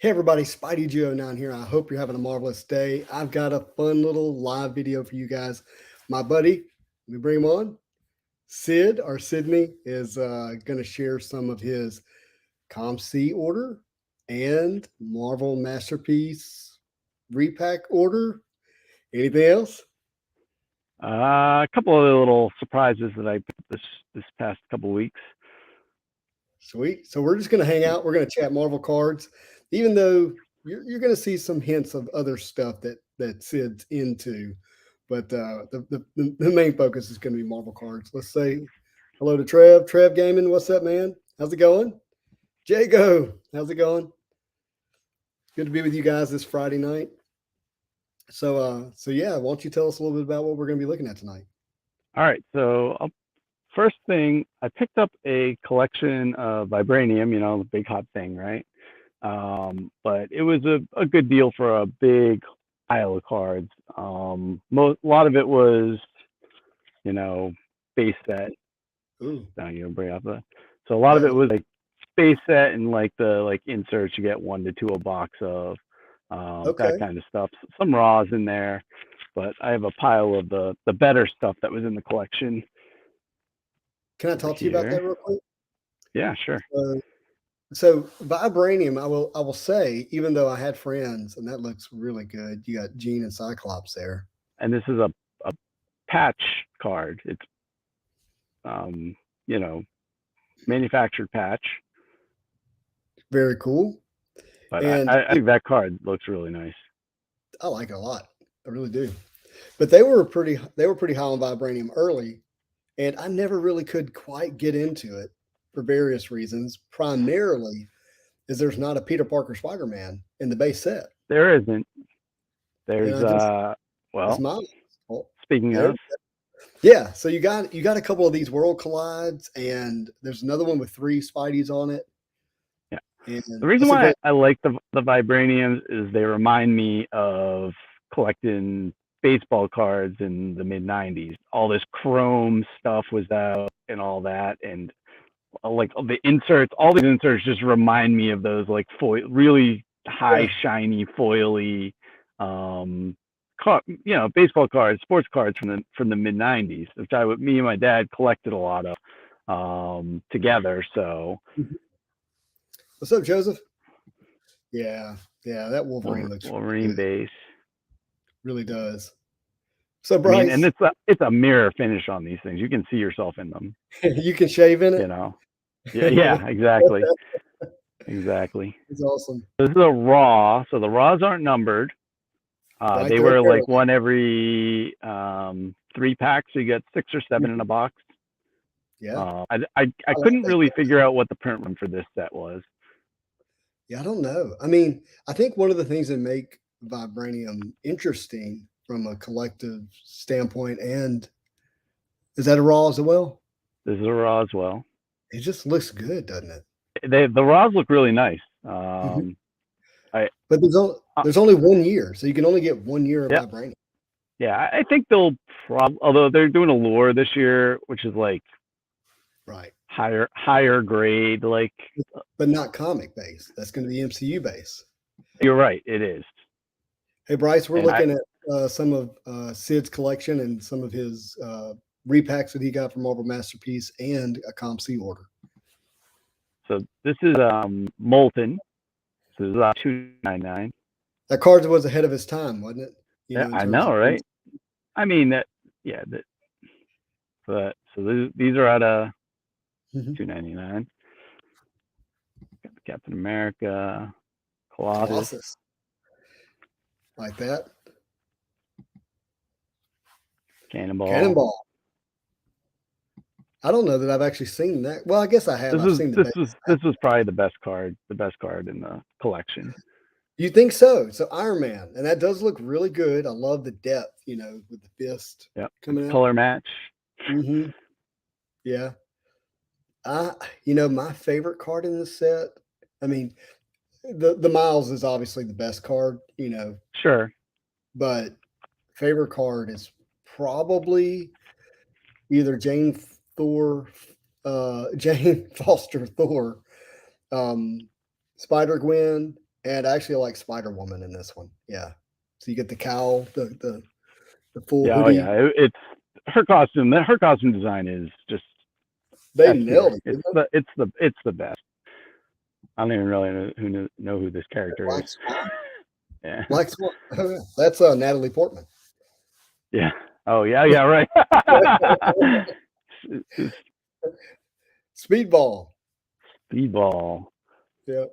Hey everybody, Spidey09 here. I hope you're having a marvelous day. I've got a fun little live video for you guys. My buddy, let me bring him on. Sid or Sidney is going to share some of his ComC order and Marvel Masterpiece repack order. Anything else? A couple of little surprises that I picked this past couple of weeks. Sweet. So we're just going to hang out. We're going to chat Marvel cards, even though you're going to see some hints of other stuff that Sid's into. But the main focus is going to be Marvel cards. Let's say hello to Trev. Trev Gaming, what's up, man? How's it going? Jago, how's it going? Good to be with you guys this Friday night. So yeah, why don't you tell us a little bit about what we're going to be looking at tonight? All right. So first thing, I picked up a collection of Vibranium. You know, the big hot thing, right? But it was a good deal for a big pile of cards. A lot of it was, base set. Ooh. Now you bring up so a lot of it was like space set and like the inserts. You get 1 to 2 a box of that kind of stuff. Some raws in there, but I have a pile of the better stuff that was in the collection. Can I talk to you about that real quick? Yeah, sure. So Vibranium, I will say, even though I had friends, and that looks really good. You got Jean and Cyclops there. And this is a patch card. It's manufactured patch. Very cool. But I think that card looks really nice. I like it a lot. I really do. But they were pretty high on Vibranium early, and I never really could quite get into it for various reasons. Primarily is there's not a Peter Parker Spider-Man in the base set. There isn't. There's speaking of. Yeah, so you got a couple of these World Collides, and there's another one with 3 Spideys on it. Yeah. And the reason why I like the Vibraniums is they remind me of collecting baseball cards in the mid-90s. All this chrome stuff was out and all that, and like the inserts, all these inserts just remind me of those like really high shiny foily baseball cards, sports cards from the mid 90s, which me and my dad collected a lot of together. So what's up, Joseph? Yeah, that Wolverine looks Wolverine base really does. So Bryce, and it's a mirror finish on these things. You can see yourself in them. You can shave in it. Yeah, exactly. Exactly. It's awesome. This is a raw, so the raws aren't numbered. They were like one every 3 packs, so you get 6 or 7 in a box. Yeah. I couldn't really figure out what the print run for this set was. Yeah, I don't know. I mean, I think one of the things that make Vibranium interesting from a collective standpoint, and is that a raw as well? This is a raw as well. It just looks good, doesn't it? The raws look really nice. But there's only 1 year, so you can only get 1 year of Vibranium. Yeah, I think they'll although they're doing a lure this year, which is like higher grade, like, but not comic base. That's going to be MCU base. You're right, it is. Hey Bryce, we're looking at some of Sid's collection and some of his repacks that he got from Marvel Masterpiece and a ComC order. So this is Molten. So this is $2.99. That card was ahead of his time, wasn't it? I know, right? I mean that. Yeah. But so these are at $2.99. Got Captain America, Colossus. Like that. Cannonball. I don't know that I've actually seen that. Well, I guess I have. This was probably the best card in the collection. You think so? So Iron Man, and that does look really good. I love the depth, with the fist coming out. Color match. Mm-hmm. Yeah. My favorite card in this set. I mean, the Miles is obviously the best card. Sure. But favorite card is probably either Jane Foster Thor, Spider-Gwen, And I actually like Spider Woman in this one. Yeah. So you get the cowl, the full Yeah, oh hoodie. yeah, it's her costume. Her costume design is just They S tier. nailed it. It's the best. I don't even really know who this character is. Black Swan. Yeah. Black Swan. Oh, yeah. That's Natalie Portman. Yeah. Oh yeah, yeah, right. Speedball. Speedball. Yeah.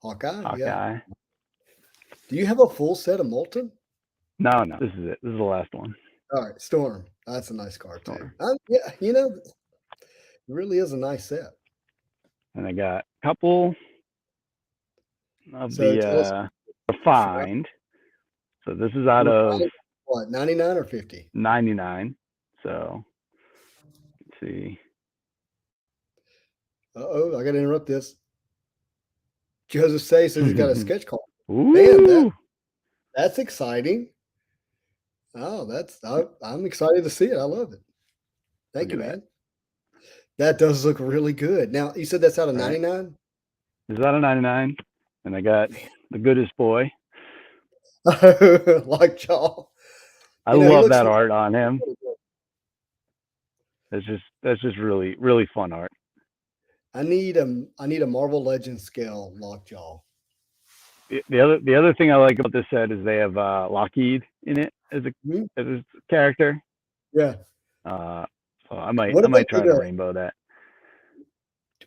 Hawkeye. Yeah. Hawkeye. Do you have a full set of Molten? No, this is it. This is the last one. All right, Storm. That's a nice card too. Storm. Yeah, it really is a nice set. And I got a couple of So the refined. So this is out of what, 99 or 50? 99. So let's see. Uh-oh, I gotta interrupt this. Joseph says he's got a sketch card. Ooh. Man, that's exciting. Oh, I'm excited to see it. I love it. Thank you, man. That does look really good. Now, you said that's out of 99? This is out of 99. And I got the goodest boy. Lockjaw. I love that art on him. That's just really, really fun art. I need a Marvel Legends scale Lockjaw. The other thing I like about this set is they have Lockheed in it as a character. Yeah. So I might try to rainbow that.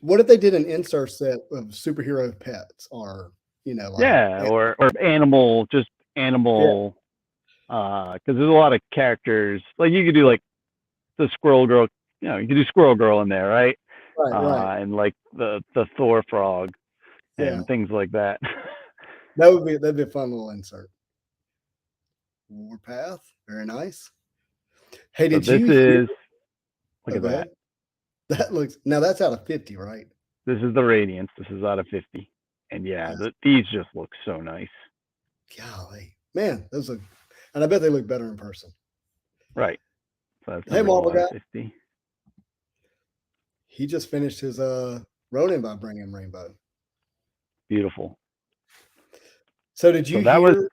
What if they did an insert set of superhero pets, or or animal, just animal, because there's a lot of characters. Like you could do like the Squirrel Girl, you could do Squirrel Girl in there, right? Right. And like the Thor frog and things like that. That'd be a fun little insert. Warpath, very nice. Hey, did you hear? Look at that. That looks, now that's out of 50, right? This is the Radiance. This is out of 50. And these just look so nice. Golly, man, those look, and I bet they look better in person. Right. So that's hey, Marvel guy. 50. He just finished his Ronin Vibranium Rainbow. Beautiful. So did you hear?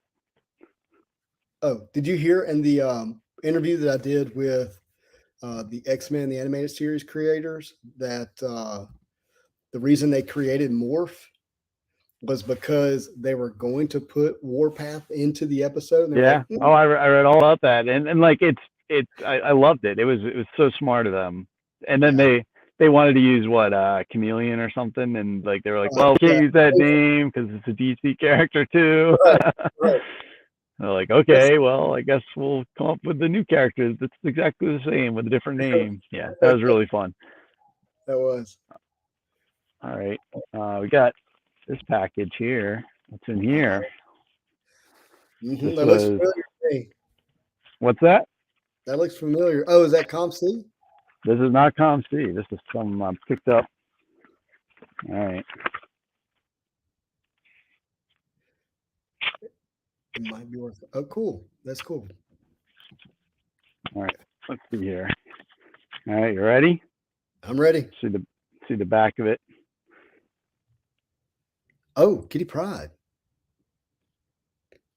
Did you hear in the interview that I did with the X-Men, the animated series creators, that the reason they created Morph was because they were going to put Warpath into the episode? Yeah. Like, I read all about that, and like I loved it. It was so smart of them. And then they wanted to use Chameleon or something, and like they were like, well, we can't use that name because it's a DC character too. Right. They're like, okay, well, I guess we'll come up with the new characters that's exactly the same with a different name. Yeah, that was really fun. That was. All right. We got this package here. What's in here? Mm-hmm. That looks familiar to me. What's that? That looks familiar. Oh, is that Com C? This is not Com C. This is some picked up. All right. It might be worth it. Oh, cool. That's cool. All right. Let's see here. All right, you ready? I'm ready. See the back of it. Oh, Kitty Pryde.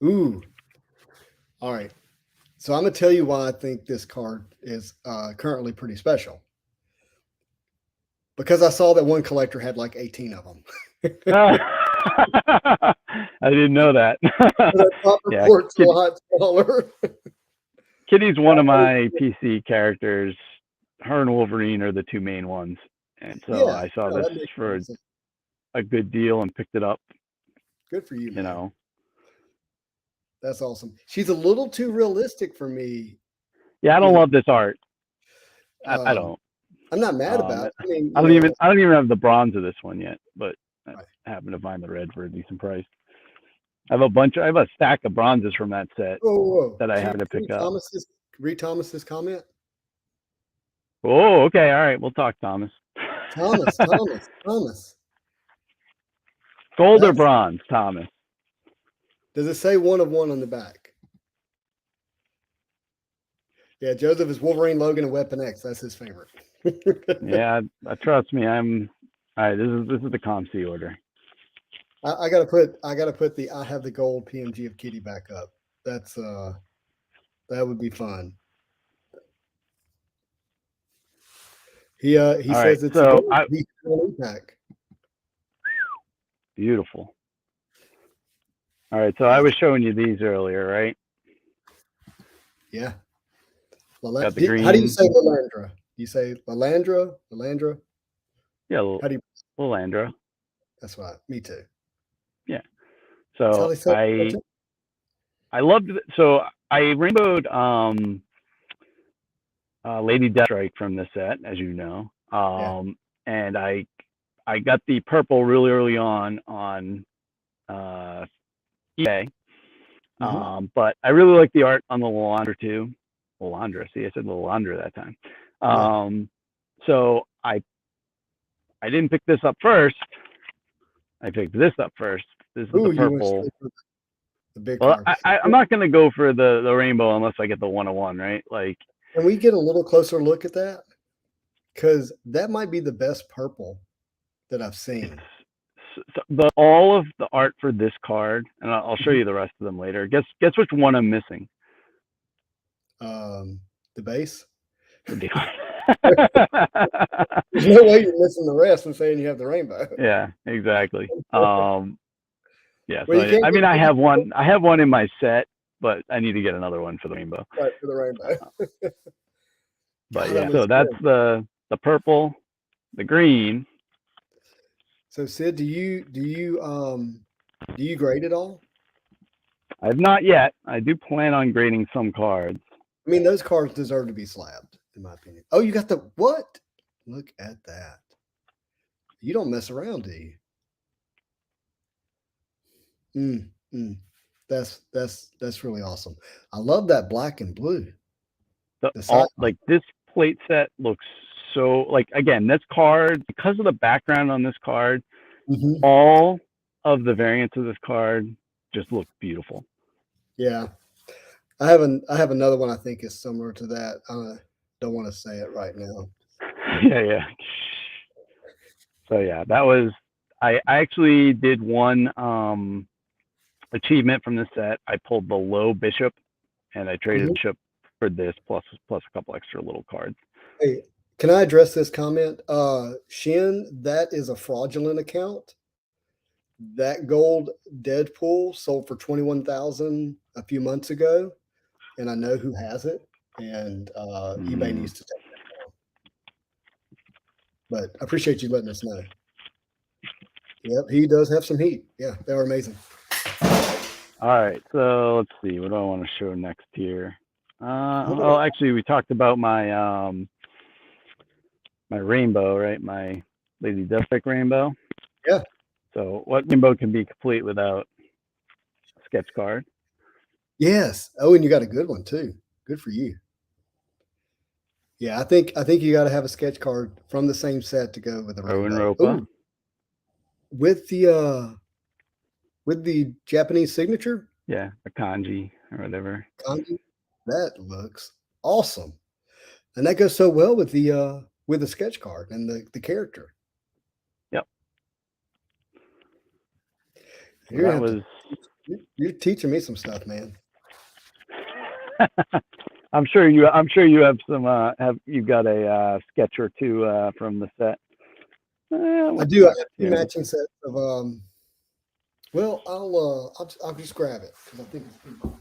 Ooh. All right. So I'm going to tell you why I think this card is currently pretty special. Because I saw that one collector had like 18 of them. I didn't know that. Yeah, a lot smaller. Kitty's one of my PC characters. Her and Wolverine are the two main ones. And so I saw this for a good deal and picked it up. Good for you, man. You know. That's awesome. She's a little too realistic for me. Yeah, I don't love this art. I don't. I'm not mad about it. I mean, I don't even have the bronze of this one yet, but I happen to find the red for a decent price. I have a stack of bronzes from that set that I happen to pick up. Read Thomas's comment. Oh, okay. All right. We'll talk, Thomas. Thomas. Gold or bronze, Thomas? Does it say 1 of 1 on the back? Yeah, Joseph is Wolverine, Logan, and Weapon X. That's his favorite. Yeah, trust me. I'm All right, this is the ComC order. I gotta put the I have the gold PMG of Kitty back up. That's that would be fun. He says it's so the repack. Beautiful. All right, so I was showing you these earlier, right? Yeah. Got the green. How do you say Lalandra? You say Lalandra? Lalandra? Yeah, How do you? Lalandra. That's right. Me too. Yeah. So I loved it. So I rainbowed Lady Deathstrike from the set, as you know. And I got the purple really early on eBay. But I really like the art on the Lalandra too. Lalandra. See, I said Lalandra that time. So I didn't pick this up first. I picked this up first. This is the purple. The big card. I'm not going to go for the rainbow unless I get the 101, right? Like, can we get a little closer look at that? Because that might be the best purple that I've seen. All of the art for this card, and I'll show you the rest of them later. Guess which one I'm missing. The base. There's no way you're missing the rest and saying you have the rainbow. Yeah, exactly. Yeah, so I mean, I have one in my set, but I need to get another one for the rainbow. Right, for the rainbow. But yeah, so that's the purple, the green. So Sid, do you grade it all? I have not yet. I do plan on grading some cards. I mean, those cards deserve to be slabbed, in my opinion. Oh, you got the what? Look at that. You don't mess around, do you? That's really awesome. I love that black and blue. Like this plate set looks so, like, again, this card, because of the background on this card, all of the variants of this card just look beautiful. Yeah. I have another one I think is similar to that. I don't want to say it right now. Yeah. So yeah, that was, I actually did one achievement from this set. I pulled the low bishop and I traded bishop for this plus a couple extra little cards. Hey, can I address this comment? Shin, that is a fraudulent account. That gold Deadpool sold for 21,000 a few months ago, and I know who has it, and eBay needs to take that down. But I appreciate you letting us know. Yep, he does have some heat. Yeah, they are amazing. All right, so let's see. What do I want to show next here? Oh, actually, we talked about my my rainbow, right? My Lady Deathstrike rainbow. Yeah. So what rainbow can be complete without a sketch card? Yes. Oh, and you got a good one too. Good for you. Yeah, I think you got to have a sketch card from the same set to go with the rainbow. Ropa. With the Japanese signature? Yeah, a kanji or whatever. Kanji? That looks awesome. And that goes so well with the sketch card and the character. Yep. You're teaching me some stuff, man. I'm sure you have some you've got a sketch or two from the set. I do. I have two matching sets of well, I'll just grab it because I think it's pretty cool.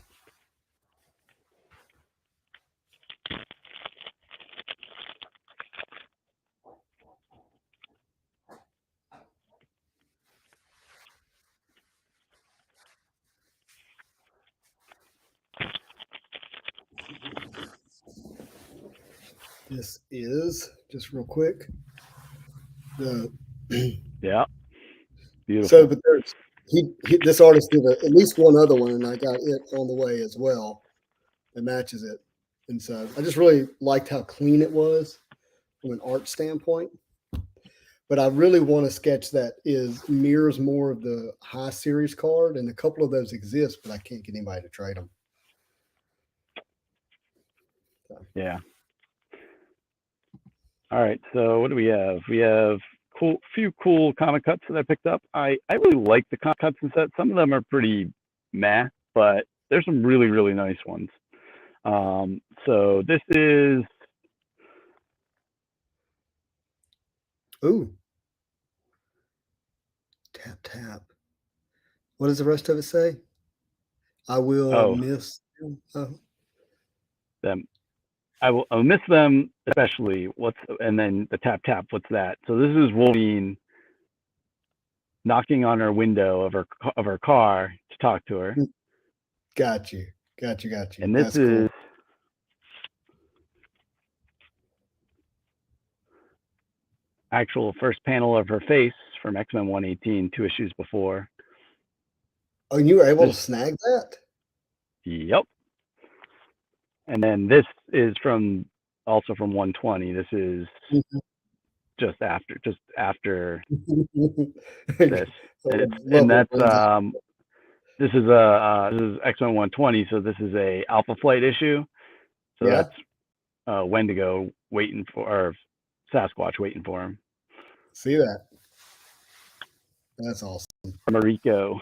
This is just real quick. Yeah. Beautiful. So, but there's this artist did at least one other one, and I got it on the way as well that matches it. And so I just really liked how clean it was from an art standpoint. But I really want a sketch that mirrors more of the high series card, and a couple of those exist, but I can't get anybody to trade them. So. Yeah. All right. So what do we have? We have few cool comic cuts that I picked up. I really like the comic cuts and sets. Some of them are pretty meh, but there's some really, really nice ones. So this is. Ooh. Tap, tap. What does the rest of it say? I will miss them. Oh. Them. I'll miss them, especially and then the tap tap. What's that? So this is Wolverine knocking on her window of her car to talk to her. Got you. And this is cool. Actual first panel of her face from X-Men 118, 2 issues before. Oh, you were able to snag that? Yep. And then this is also from 120. This is just after this. And that's this is X-Men 120, so this is a Alpha Flight issue. So that's Wendigo waiting for, or Sasquatch waiting for him. See that? That's awesome. Mariko.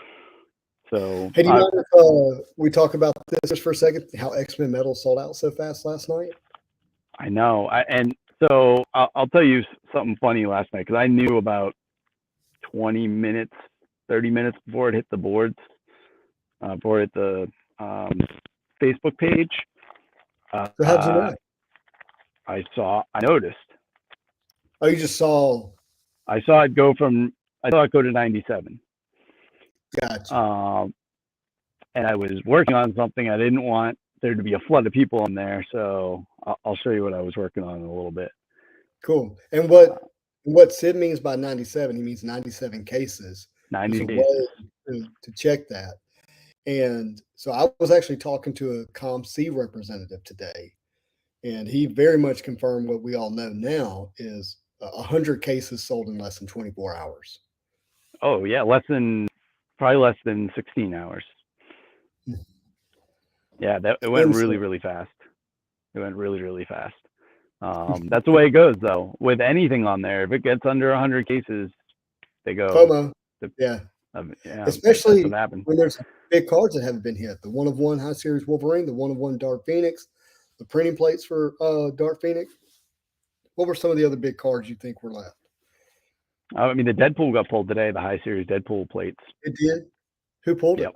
So hey, do you mind if we talk about this just for a second? How X-Men Metal sold out so fast last night? I know. And so I'll tell you something funny last night, because I knew about 20 minutes, 30 minutes before it hit the boards, before it hit the Facebook page. So how'd you know? I noticed. Oh, you just saw? I saw it go to 97. Gotcha. And I was working on something. I didn't want there to be a flood of people on there, so I'll show you what I was working on in a little bit. Cool. And what Sid means by 97, he means 97 cases. 90 cases. To check that. And so I was actually talking to a ComC representative today, and he very much confirmed what we all know now is 100 cases sold in less than 24 hours. Oh yeah, probably less than 16 hours. Yeah, it went really, really fast. It went really, really fast. That's the way it goes, though. With anything on there, if it gets under 100 cases, they go. FOMO. Yeah. Especially when there's big cards that haven't been hit. The 1/1 High Series Wolverine, the 1/1 Dark Phoenix, the printing plates for Dark Phoenix. What were some of the other big cards you think were left? I mean, the Deadpool got pulled today, the High Series Deadpool plates. It did? Who pulled it?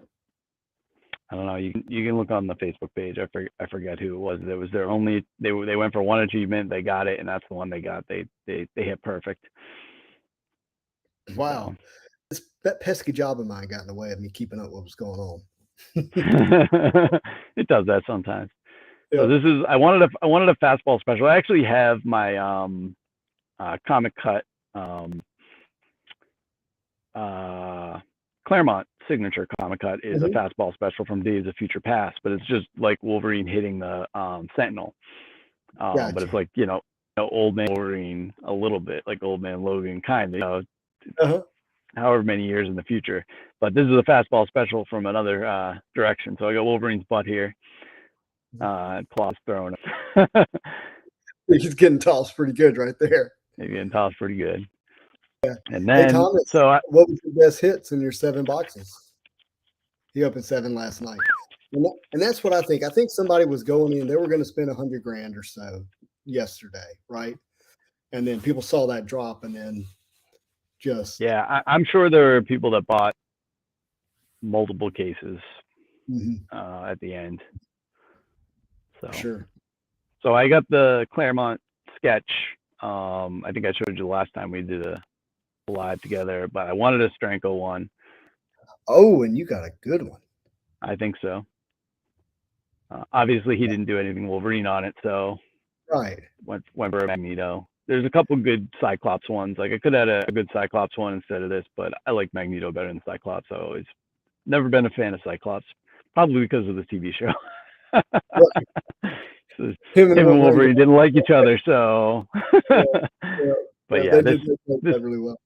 I don't know. You can look on the Facebook page. I forget who it was. It was their only. They went for one achievement. They got it, and that's the one they got. They hit perfect. Wow. So. That pesky job of mine got in the way of me keeping up what was going on. It does that sometimes. Yep. So this is. I wanted a fastball special. I actually have my comic cut Claremont signature comic cut is a fastball special from Days of Future Past, but it's just like Wolverine hitting the Sentinel. Gotcha. But it's like, old man Wolverine a little bit, like old man Logan kind of, however many years in the future. But this is a fastball special from another direction. So I got Wolverine's butt here. Claws throwing him. He's getting tossed pretty good right there. He's getting tossed pretty good. Yeah. And then, hey, Thomas, what was your best hits in your 7 boxes? He opened 7 last night. And that's what I think. I think somebody was going in, they were going to spend $100,000 or so yesterday, right? And then people saw that drop and then just. Yeah, I'm sure there are people that bought multiple cases at the end. So. Sure. So I got the Claremont sketch. I think I showed you the last time we did a live together, but I wanted a Stranko one. Oh, and you got a good one. I think so. Obviously, he didn't do anything Wolverine on it, so went for a Magneto. There's a couple good Cyclops ones. Like I could have had a good Cyclops one instead of this, but I like Magneto better than Cyclops. I always never been a fan of Cyclops, probably because of the TV show. So him and Wolverine didn't like each other, so. But yeah, this really well.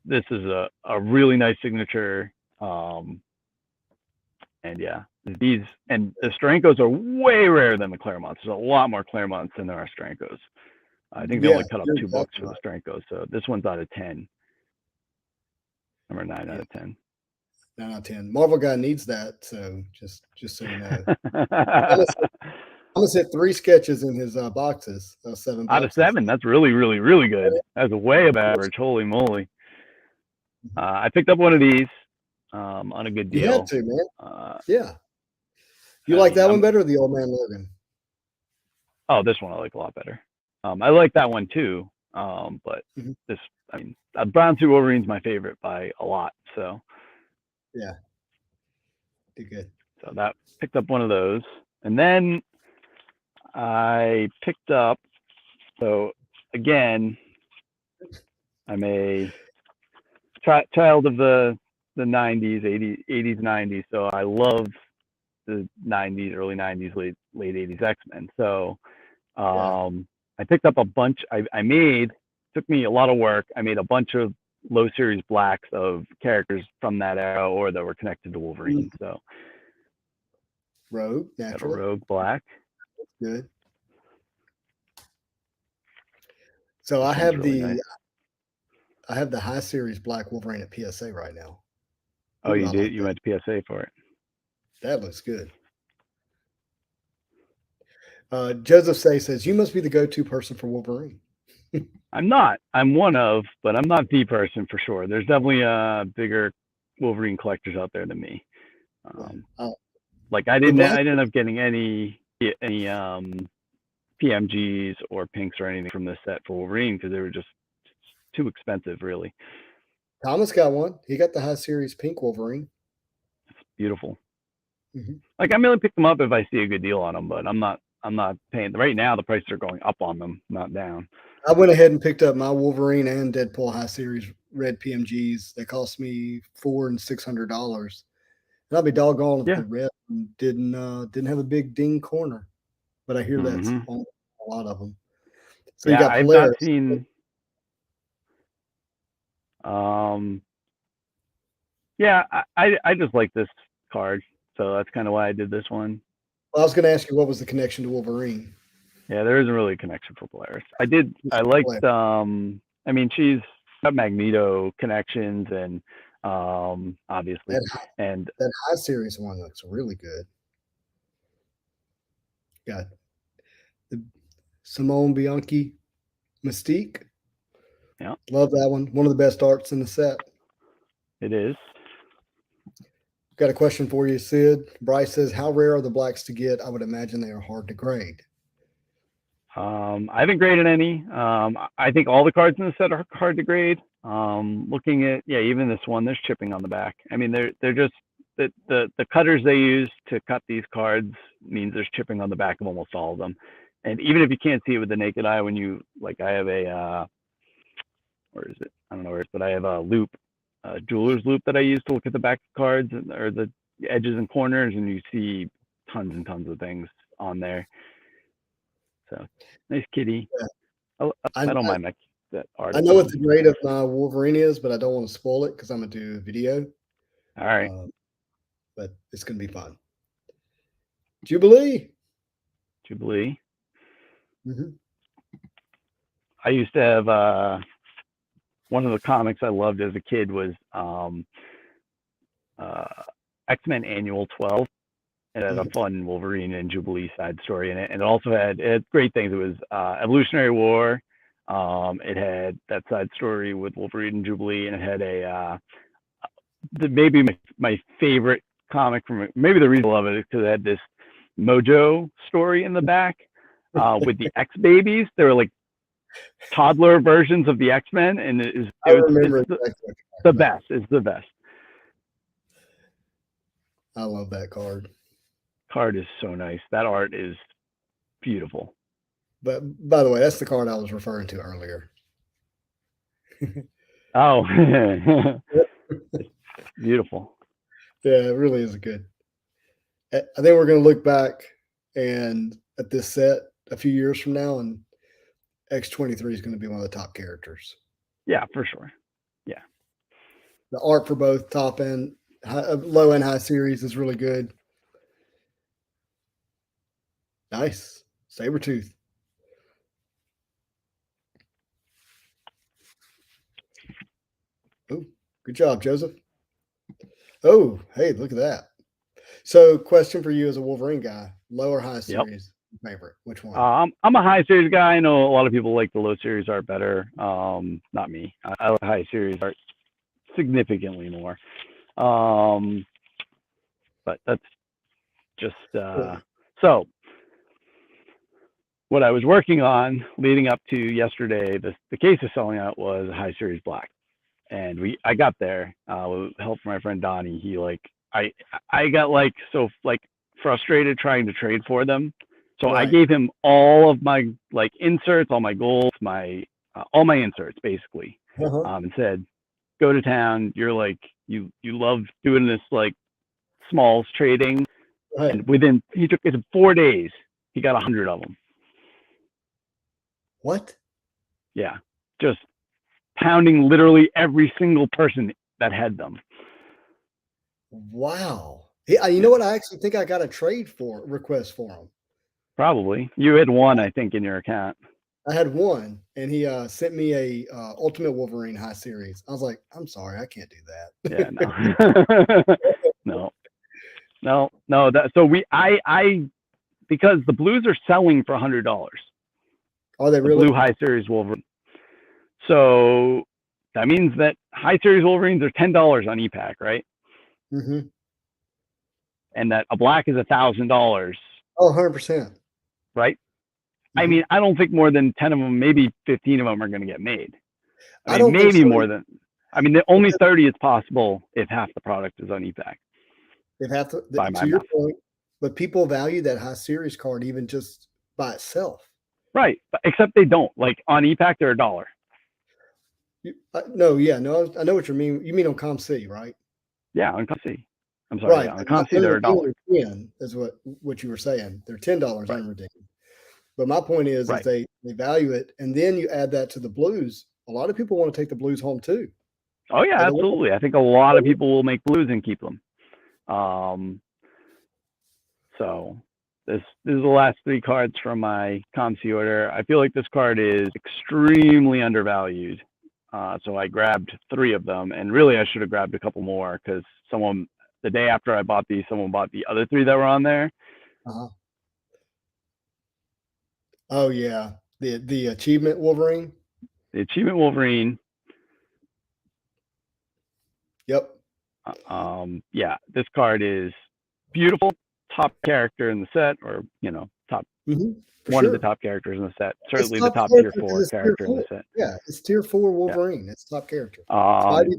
This is a really nice signature, and yeah, the Strankos are way rarer than the Claremonts. There's a lot more Claremonts than there are Strankos. I think they Yeah, only cut up you're 2 books exactly for the right. Stranko, so this one's out of 10. Number 9 out Yeah, of 10. 9 out of 10. Marvel guy needs that. So just so you know, Thomas, Thomas hit 3 sketches in his boxes, 7 boxes. 7, that's really, really, really good. That's way above average. Holy moly! I picked up one of these on a good You had deal. to, man. Uh, Yeah. You I like mean, that one better or the Old Man Logan? this one I like a lot better. I like that one too, but Mhm. this, I mean, Brown Suit Wolverine's my favorite by a lot. So Yeah. Did good. that picked up one of those, and then I picked up. So again, I'm a child of the 90s, 80s, 90s. So I love the 90s, early 90s, late 80s X-Men. So Yeah. I picked up a bunch. I made, took me a lot of work. I made a bunch of low series blacks of characters from that era or that were connected to Wolverine. So Rogue, got a naturally. Rogue black. Good. So This I one's have really nice. the high series Black Wolverine at PSA right now. Oh, Ooh, you I did? like You that. went to PSA for it? That looks good. Joseph Say says you must be the go-to person for Wolverine. I'm not. I'm one of, but I'm not the person for sure. There's definitely bigger Wolverine collectors out there than me. Yeah. Like I The didn't black. end up getting any PMGs or pinks or anything from this set for Wolverine because they were just too expensive, really. Thomas got one. He got the high series pink Wolverine. It's beautiful. Mm-hmm. Like I'm only pick them up if I see a good deal on them, but I'm not paying. Right now the prices are going up on them, not down. I went ahead and picked up my Wolverine and Deadpool high series red PMGs. They cost me $400 and $600. And I'll be doggone if Yeah. the red didn't have a big ding corner, but I hear that's Mm-hmm. on a lot of them. So you Yeah, got I've not Polaris. seen. Yeah, I just like this card, so that's kind of why I did this one. Well, I was going to ask you what was the connection to Wolverine. Yeah, there isn't really a connection for Polaris. I liked. I mean, she's got Magneto connections and obviously, and That high series one looks really good. Got the Simone Bianchi Mystique. yeah, Love that one. One of the best arts in the set. it is. Got a question for you, Sid. Bryce says, "How rare are the blacks to get? I would imagine they are hard to grade." I haven't graded any. I think all the cards in the set are hard to grade. Looking at even this one, there's chipping on the back. I mean, they're just the cutters they use to cut these cards means there's chipping on the back of almost all of them. And even if you can't see it with the naked eye, when you like, I have a where is it? I don't know where it is, but I have a loop, a jeweler's loop that I use to look at the back of cards or the edges and corners, and you see tons and tons of things on there. So nice kitty. Yeah. I don't mind that art. I know what the grade of my Wolverine is, but I don't want to spoil it because I'm going to do a video. All right. But it's going to be fun. Jubilee. Mm-hmm. I used to have one of the comics I loved as a kid was X-Men Annual 12. It had a fun Wolverine and Jubilee side story in it, and it also had great things. It was Evolutionary War. It had that side story with Wolverine and Jubilee, and it had maybe my favorite comic from it. Maybe the reason I love it is because it had this Mojo story in the back with the X babies. They were like toddler versions of the X-Men, and it's the best. It's the best. I love that card. Card is so nice. That art is beautiful. But by the way, that's the card I was referring to earlier. Oh, beautiful. Yeah, it really is good. I think we're going to look back and at this set a few years from now, and X-23 is going to be one of the top characters. Yeah, for sure. Yeah. The art for both top and low and high series is really good. Nice. Sabretooth. Good job, Joseph. Oh, hey, look at that. So, question for you as a Wolverine guy: low or high Yep. series favorite? Which one? I'm a high series guy. I know a lot of people like the low series art better. Not me. I like high series art significantly more. But that's just so. What I was working on leading up to yesterday, the case is selling out was a high series black, and I got there with help from my friend Donnie. He I got so frustrated trying to trade for them, so I gave him all of my inserts, all my goals, all my inserts basically, and said, go to town. You're you love doing this smalls trading, and he took it in 4 days. He got 100 of them. What? Yeah, just pounding literally every single person that had them. Wow. Yeah, you know what? I actually think I got a trade request for him. Probably. You had one, I think, in your account. I had one, and he sent me a Ultimate Wolverine High Series. I was like, I'm sorry, I can't do that. Yeah, no. no. I because the blues are selling for $100. Are they really? The blue High Series Wolverine. So that means that High Series Wolverines are $10 on ePack, right? Mm-hmm. And that a black is $1,000. Oh, 100%. Right? Mm-hmm. I mean, I don't think more than 10 of them, maybe 15 of them are going to get made. I mean, maybe so. More than. I mean, the only 30 is possible if half the product is on ePack. If half to your point, but people value that High Series card even just by itself. Right, except they don't. Like on ePack, they're $1. No, I know what you mean. You mean on ComC, right? Yeah, on ComC. I'm sorry, right. Yeah, on ComC, they're $1. Is what you were saying. They're $10 unredeemed. But my point is they value it, and then you add that to the blues. A lot of people want to take the blues home too. Oh yeah, absolutely. I think a lot of people will make blues and keep them. So this is the last 3 cards from my ComC order. I feel like this card is extremely undervalued. So I grabbed 3 of them, and really I should have grabbed a couple more because the day after I bought these, someone bought the other 3 that were on there. Oh yeah, the Achievement Wolverine. The Achievement Wolverine. Yep. Yeah, this card is beautiful. Top character in the set, or top one of the top characters in the set. Certainly the top tier 4 character in the set. Yeah, it's tier 4 Wolverine. It's top character.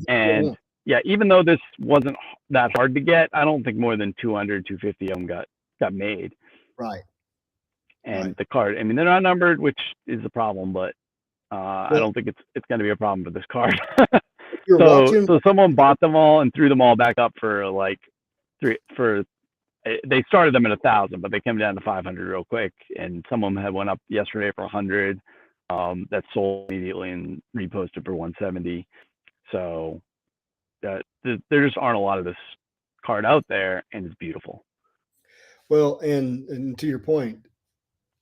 And yeah, even though this wasn't that hard to get, I don't think more than 200, 250 of them got made. Right. And the card, I mean, they're not numbered, which is the problem, but I don't think it's going to be a problem for this card. So someone bought them all and threw them all back up for they started them at 1,000, but they came down to 500 real quick. And some of them had went up yesterday for 100. That sold immediately and reposted for 170. So there just aren't a lot of this card out there, and it's beautiful. Well, and to your point,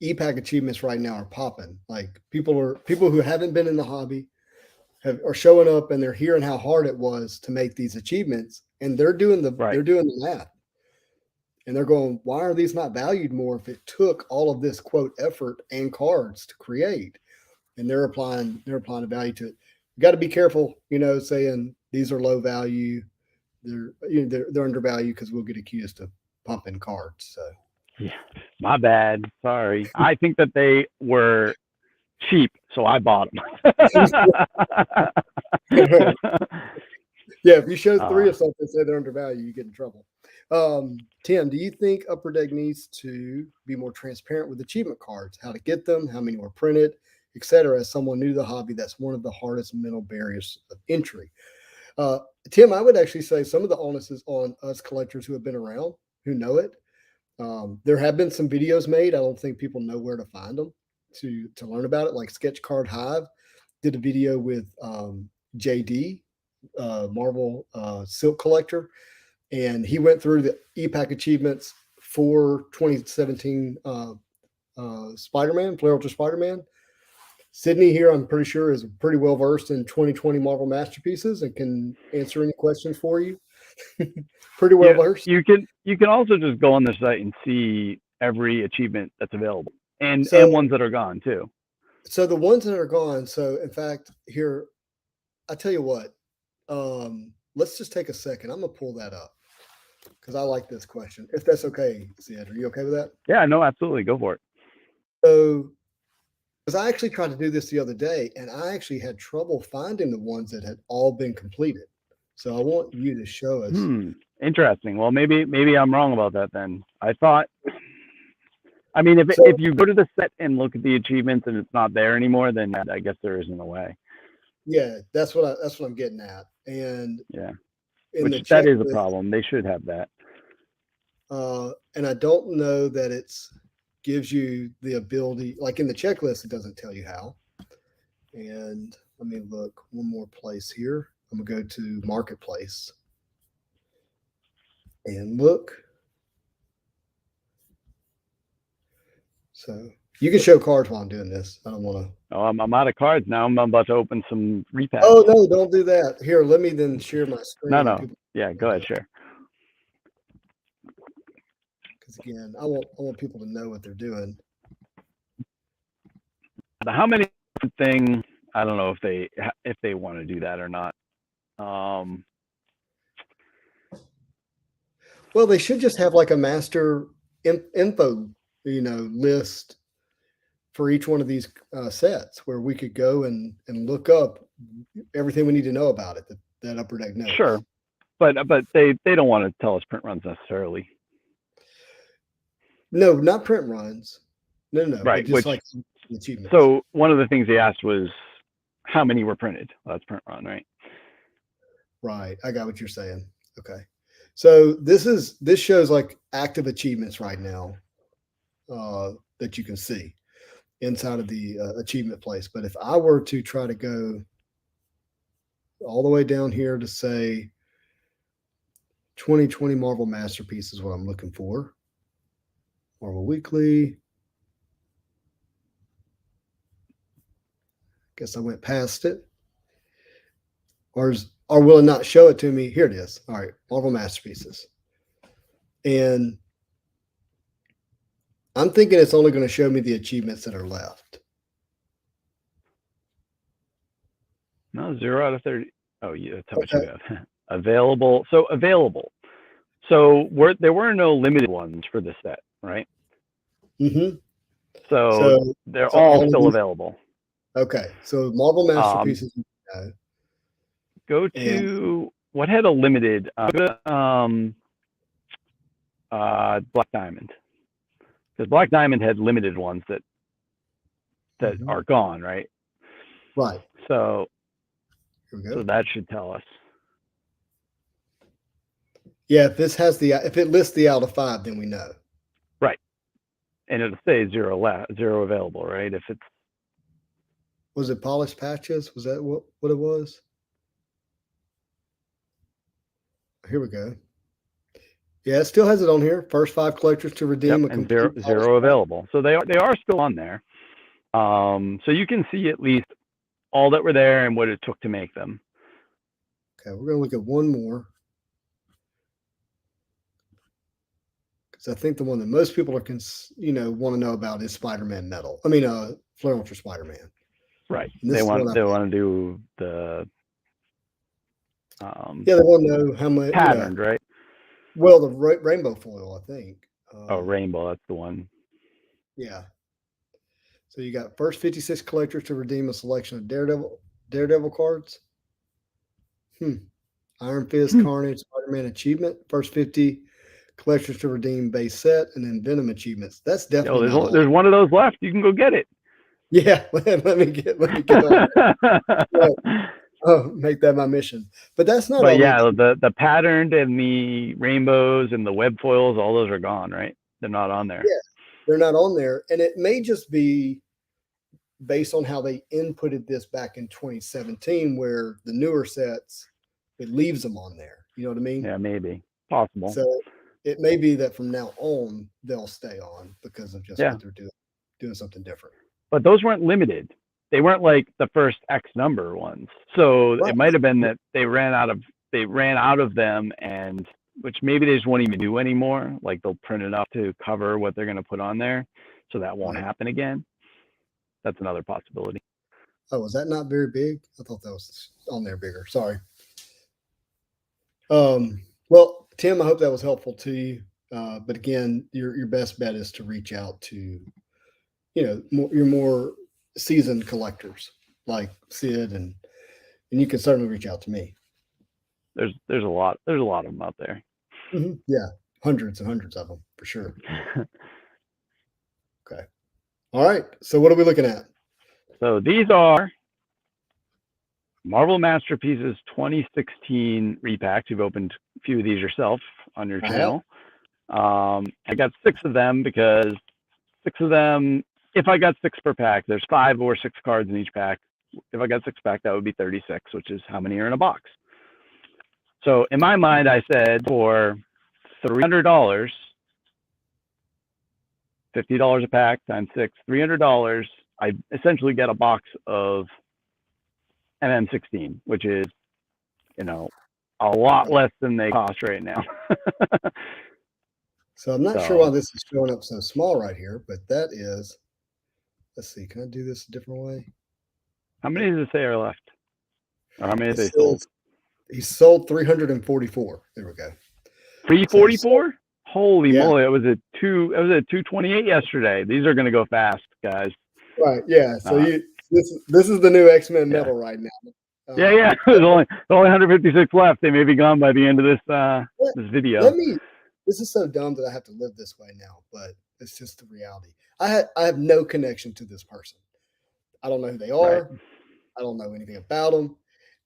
ePack achievements right now are popping. Like people who haven't been in the hobby are showing up, and they're hearing how hard it was to make these achievements, and they're doing the math. And they're going, why are these not valued more if it took all of this quote effort and cards to create? And they're applying a value to it. You got to be careful, saying these are low value. They're undervalued because we'll get accused of pumping cards. So yeah, my bad. Sorry. I think that they were cheap, so I bought them. Yeah, if you show 3 of something and say they're undervalued, you get in trouble. Tim, do you think Upper Deck needs to be more transparent with achievement cards, how to get them, how many were printed, etc.? As someone new to the hobby, that's one of the hardest mental barriers of entry. Tim, I would actually say some of the onus is on us collectors who have been around, who know it. There have been some videos made. I don't think people know where to find them to learn about it. Like Sketch Card Hive did a video with JD, Marvel Silk Collector, and he went through the ePack achievements for 2017 Spider-Man, Flare Ultra Spider-Man. Sidney here, I'm pretty sure, is pretty well versed in 2020 Marvel masterpieces and can answer any questions for you. Pretty well versed. You can also just go on the site and see every achievement that's available, and ones that are gone too. So the ones that are gone. So in fact, here, I tell you what. Let's just take a second. I'm gonna pull that up because I like this question. If that's okay, Sid, are you okay with that? Yeah, no, absolutely, go for it. So, because I actually tried to do this the other day, and I actually had trouble finding the ones that had all been completed. So I want you to show us. Interesting. Well, maybe I'm wrong about that then. I thought. I mean, if you go to the set and look at the achievements and it's not there anymore, then I guess there isn't a way. Yeah, that's what I'm getting at. And yeah, that is a problem. They should have that. And I don't know that it's gives you the ability, like in the checklist, it doesn't tell you how. And let me look one more place here. I'm gonna go to Marketplace and look. So you can show cards while I'm doing this. I don't want to. Oh, I'm out of cards now. I'm about to open some repacks. Oh no, don't do that. Here, let me then share my screen. No. Yeah, go ahead, share. Because again, I want people to know what they're doing. How many things? I don't know if they want to do that or not. Well, they should just have like a master info, list for each one of these sets where we could go and look up everything we need to know about it. That Upper Deck knows. Sure, but they don't want to tell us print runs necessarily. No, not print runs. No. Right. Just like achievements. So one of the things they asked was how many were printed. Well, that's print run, right? Right. I got what you're saying. Okay. So this shows like active achievements right now that you can see inside of the achievement place. But if I were to try to go all the way down here to say 2020 Marvel Masterpiece is what I'm looking for. Marvel Weekly. Guess I went past it. Or will it not show it to me? Here it is. All right, Marvel Masterpieces. And I'm thinking it's only going to show me the achievements that are left. No, 0 out of 30. Oh, yeah, that's how much you have. Available. So there were no limited ones for this set, right? Mm-hmm. So they're all still available. Okay. So Marvel Masterpieces. Go to what had a limited Black Diamond, because Black Diamond had limited ones that are gone, right? Right. So here we go. So that should tell us. Yeah, if it lists the out of 5, then we know. Right. And it'll say 0 available, right? If it's was it polished patches? Was that what it was? Here we go. Yeah, it still has it on here. First 5 collectors to redeem and zero available. So they are still on there. So you can see at least all that were there and what it took to make them. Okay, we're going to look at one more. Because I think the one that most people are want to know about is Spider-Man Metal. I mean, Flare Ultra Spider-Man. Right. They want to do the they want to know how much patterned, right? Well, the rainbow foil, I think. Rainbow, that's the one. Yeah. So you got first 56 collectors to redeem a selection of Daredevil cards. Iron Fist, Carnage, Spider-Man achievement. First 50 collectors to redeem base set, and then Venom achievements. That's definitely. There's one of those left. You can go get it. Yeah, let me get on it. Make that my mission. But that's not. But yeah, the patterned and the rainbows and the web foils, all those are gone, right? They're not on there. Yeah, they're not on there, and it may just be based on how they inputted this back in 2017, where the newer sets it leaves them on there. You know what I mean? Yeah, maybe possible. So it may be that from now on they'll stay on because of just what they're doing something different. But those weren't limited. they weren't like the first X number ones. So Right. it might have been that they ran out of them, and which maybe they just won't even do anymore. Like they'll print it up to cover what they're going to put on there, so that won't happen again. That's another possibility. Oh, was that not very big? I thought that was on there bigger. Sorry. Well, Tim, I hope that was helpful to you. But again, your best bet is to reach out to, your more seasoned collectors like Sid, and you can certainly reach out to me. There's a lot of them out there. Mm-hmm. Yeah, hundreds and hundreds of them for sure. Okay. All right. So what are we looking at? So these are Marvel Masterpieces 2016 repacks. You've opened a few of these yourself on your channel. I got 6 of them because 6 of them, if I got 6 per pack, there's 5 or 6 cards in each pack. If I got 6 pack, that would be 36, which is how many are in a box. So in my mind, I said for $300, $50 a pack times 6, $300, I essentially get a box of MM16, which is, a lot less than they cost right now. So I'm not sure why this is showing up so small right here, but that is, let's see, can I do this a different way? How many does it say are left? Or how many they sold? He sold 344. There we go. 344? Holy moly! It was at 228 yesterday. These are going to go fast, guys. Right. Yeah. So this is the new X-Men metal right now. Yeah. There's only 156 left. They may be gone by the end of this video. This is so dumb that I have to live this way now, but it's just the reality. I have no connection to this person. I don't know who they are. Right. I don't know anything about them.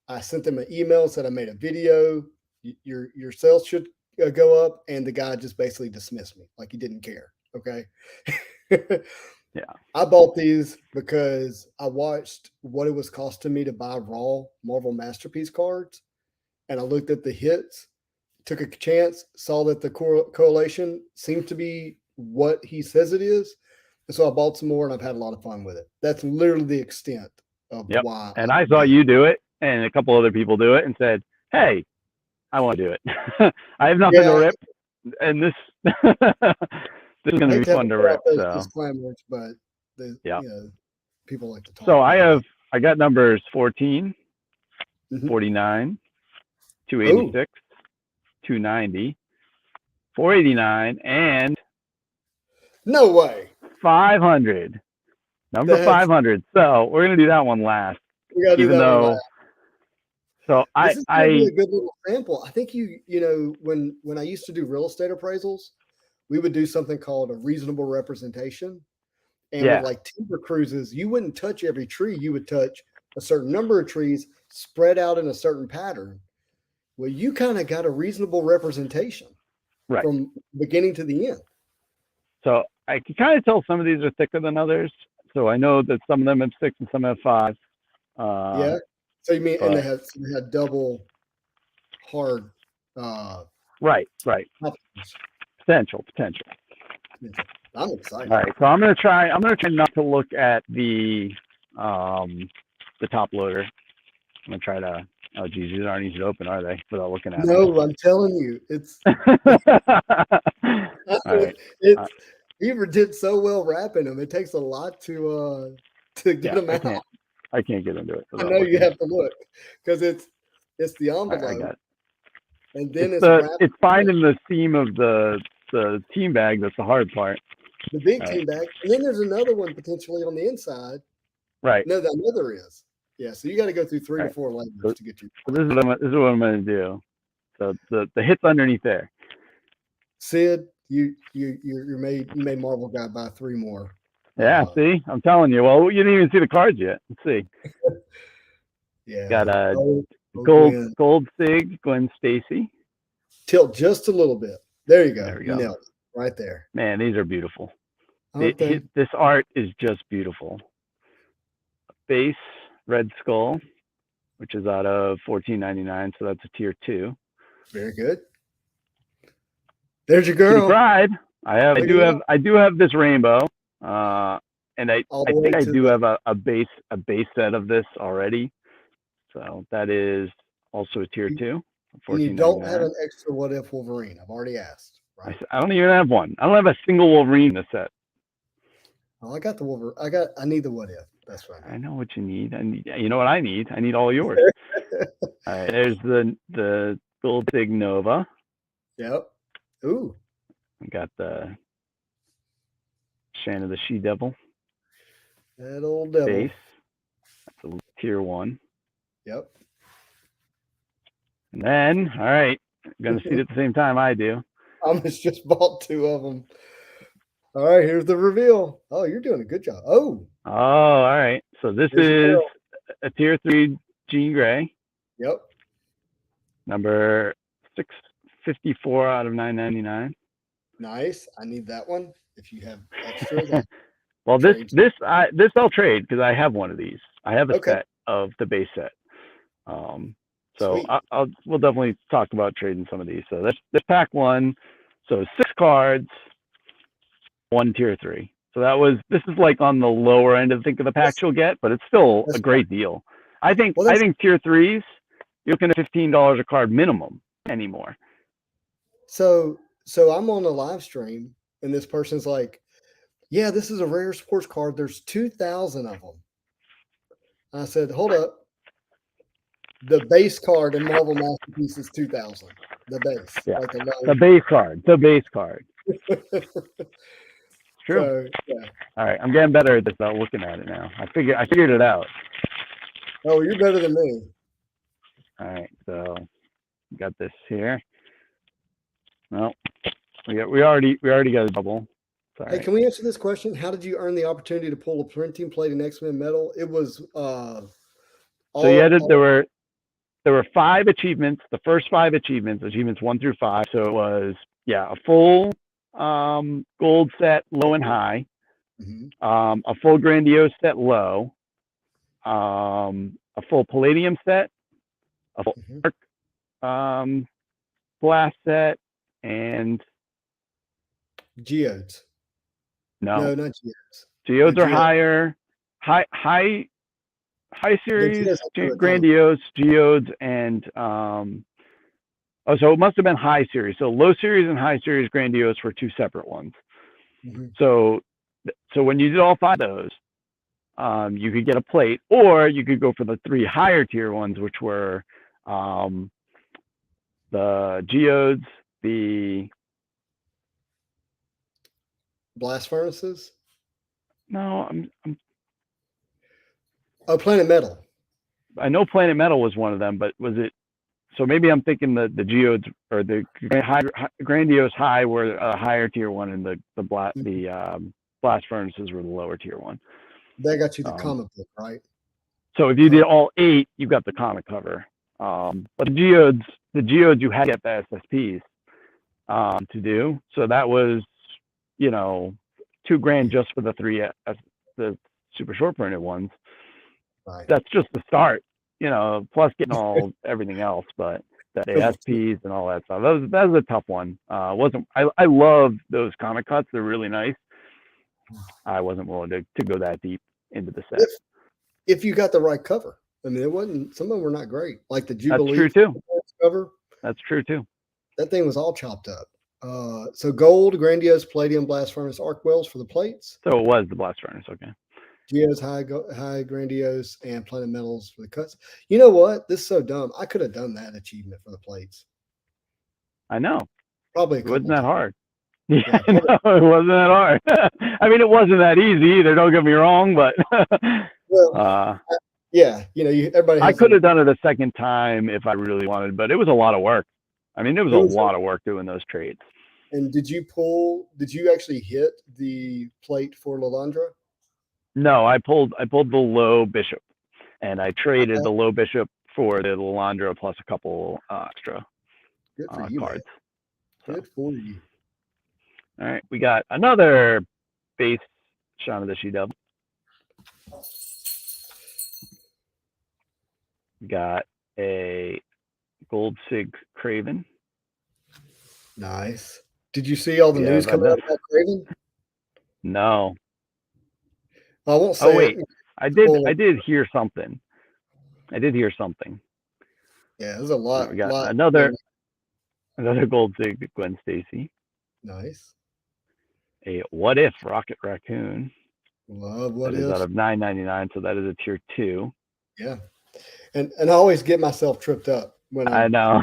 I sent them an email, said I made a video. Your sales should go up, and the guy just basically dismissed me like he didn't care. Okay. Yeah. I bought these because I watched what it was costing me to buy raw Marvel Masterpiece cards, and I looked at the hits, took a chance, saw that the correlation seemed to be what he says it is, and so I bought some more, and I've had a lot of fun with it. That's literally the extent of why. And I saw you do it, and a couple other people do it, and said, "Hey, I want to do it. I have nothing to rip, and this this is going to be fun to rip." So disclaimers, but people like to talk. So I got numbers 14, 49, 286, 290, 489, and no way 500. Number 500. So we're going to do that one last. We got to do that one last. So this is a good little sample. I think when I used to do real estate appraisals, we would do something called a reasonable representation. And with like timber cruises, you wouldn't touch every tree. You would touch a certain number of trees spread out in a certain pattern. Well, you kind of got a reasonable representation from beginning to the end. So I can kind of tell some of these are thicker than others. So I know that some of them have 6 and some have 5. So you mean, and they had double hard. Right. Potential. I'm excited. All right, so I'm gonna try not to look at the top loader. I'm gonna try to. Oh, geez, these aren't easy to open, are they? Without looking at them. No, I'm telling you, it's. Beaver did so well wrapping them. It takes a lot to get them out. I can't get into it. I know you have to look because it's the envelope, I got it. And then it's finding the seam of the team bag that's the hard part. The big team bag, and then there's another one potentially on the inside. Right. No, the other is. Yeah, so you got to go through 3 to 4 layers to get your. So this is what I'm going to do. So the hit's underneath there. Sid, you made Marvel guy buy 3 more. Yeah, see, I'm telling you. Well, you didn't even see the cards yet. Let's see. Yeah. Got a gold Sig, Gwen Stacy. Tilt just a little bit. There you go. There we go. You nailed it. Right there. Man, these are beautiful. Okay. This art is just beautiful. Base Red Skull, which is out of $14.99, so that's a tier 2. Very good. There's your girl. Pryde. I do have this rainbow. And I all the way think I to do the, have a base set of this already. So that is also a tier 2, and you don't have $14.99. an extra What If Wolverine. I've already asked, right? I don't even have one. I don't have a single Wolverine in the set. Oh, I got the Wolverine. I need the What If. That's what I I need. know what you need. You know what I need? I need all yours. All right, there's the Gold Sig Nova. Yep. Ooh. We got the Shanna the She Devil That old devil. base. That's a tier 1. Yep. And then, all right, I'm gonna see it at the same time I do. Thomas just bought 2 of them. All right, here's the reveal. Oh, you're doing a good job. Oh, all right. So this is a tier 3 Jean Grey. Yep. Number 654 out of 999. Nice. I need that one. If you have extras, well, this I'll trade because I have one of these. I have a set of the base set. So we'll definitely talk about trading some of these. So this pack 1. So 6 cards, 1 tier 3. So this is like on the lower end of the packs you'll get, but it's still a great deal. I think tier 3s, you're looking at $15 a card minimum anymore. So I'm on a live stream and this person's like, yeah, this is a rare sports card. There's 2,000 of them. I said, hold up. The base card in Marvel Masterpiece is 2,000. The base. Yeah. Like the base card. The base card. It's true. So, yeah. All right. I'm getting better at this about looking at it now. I figured it out. Oh, you're better than me. All right. So got this here. Well, we already got a double. Hey, can we answer this question? How did you earn the opportunity to pull a printing plate in X-Men Metal? It was so there were 5 achievements. The first 5 achievements 1 through 5. So it was a full gold set low and high, a full grandiose set low, a full palladium set, a full dark blast set, and geodes. No, not geodes. Geodes are higher. High series, grandiose, geodes, and so it must have been high series. So low series and high series grandiose were 2 separate ones. So when you did all 5 of those, you could get a plate, or you could go for the 3 higher tier ones, which were the geodes, the blast furnaces. No, Planet Metal. I know Planet Metal was one of them, but was it? So maybe I'm thinking the geodes or the grandiose high were a higher tier one, and the blast furnaces were the lower tier one. That got you the comic book, right? So if you did all 8, you got the comic cover. But the geodes you had to get the SSPs to do. So that was, $2,000 just for the 3 the super short printed ones. Right. That's just the start, plus getting everything else, but the SPs and all that stuff. That was a tough one. I love those comic cuts. They're really nice. I wasn't willing to go that deep into the set. If you got the right cover. I mean, it wasn't, some of them were not great. Like the Jubilee That's true too. Cover. That's true too. That thing was all chopped up. So gold, grandiose, palladium, blast furnace, arc wells for the plates. So it was the blast furnace, okay. Geodes, high, grandiose, and planet metals for the cuts. You know what? This is so dumb. I could have done that achievement for the plates. I know. Probably it wasn't that hard. Yeah, no, it wasn't that hard. I mean, it wasn't that easy either. Don't get me wrong, but everybody. I could have done it a second time if I really wanted, but it was a lot of work. I mean, it was a lot of work doing those trades. And did you actually hit the plate for Lalandra? No, I pulled the low bishop, and I traded the low bishop for the Lalandra plus a couple extra cards. Good for you. All right, we got another base Shauna the She-Devil. Got a Gold Sig Craven. Nice. Did you see all the news coming out about Craven? No. I won't Oh say wait, it. I did Well, hear something. I did hear something. yeah, there's a So we got lot. another gold sig Gwen Stacy. Nice. A What If Rocket Raccoon. Love What That is out If. of $9.99, so that is a tier 2. Yeah. And I always get myself tripped up when I I'm know.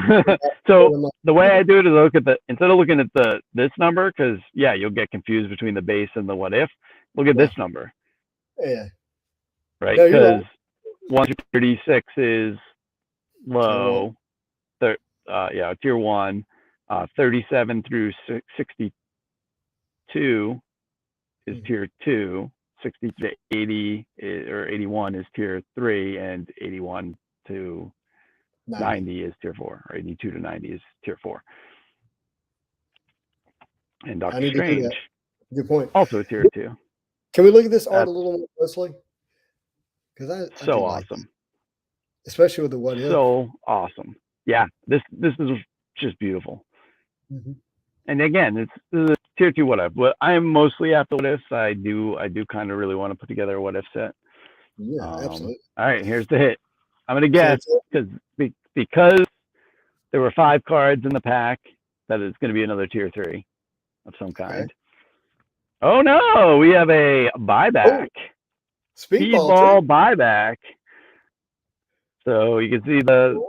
So I'm like, the way I do it is I look at instead of looking at this number, because yeah, you'll get confused between the base and the what if. Look at this right. number, Yeah. right? No, you're Because right. 136 is Tier one. low. Yeah, tier 1. 37 through 62 is Mhm. tier 2. 60 to 80 or 81 is tier 3, and 81 to 90. 90 is tier 4, or 82 to 90 is tier 4. And I Doctor need to do Strange, that. Good point. also a tier 2. Can we look at this art That's a little more closely? Because I do so like it, awesome. especially with the What If. So awesome. Yeah, this is just beautiful. Mhm. And again, this is a tier 2 what if. But I'm mostly after what ifs. I do kind of really want to put together a what if set. Yeah, absolutely. All right, here's the hit. I'm gonna So guess because there were 5 cards in the pack that it's gonna be another tier 3 of some okay. kind. Oh no, we have a buyback. Oh, Speedball too. Speedball buyback. So you can see the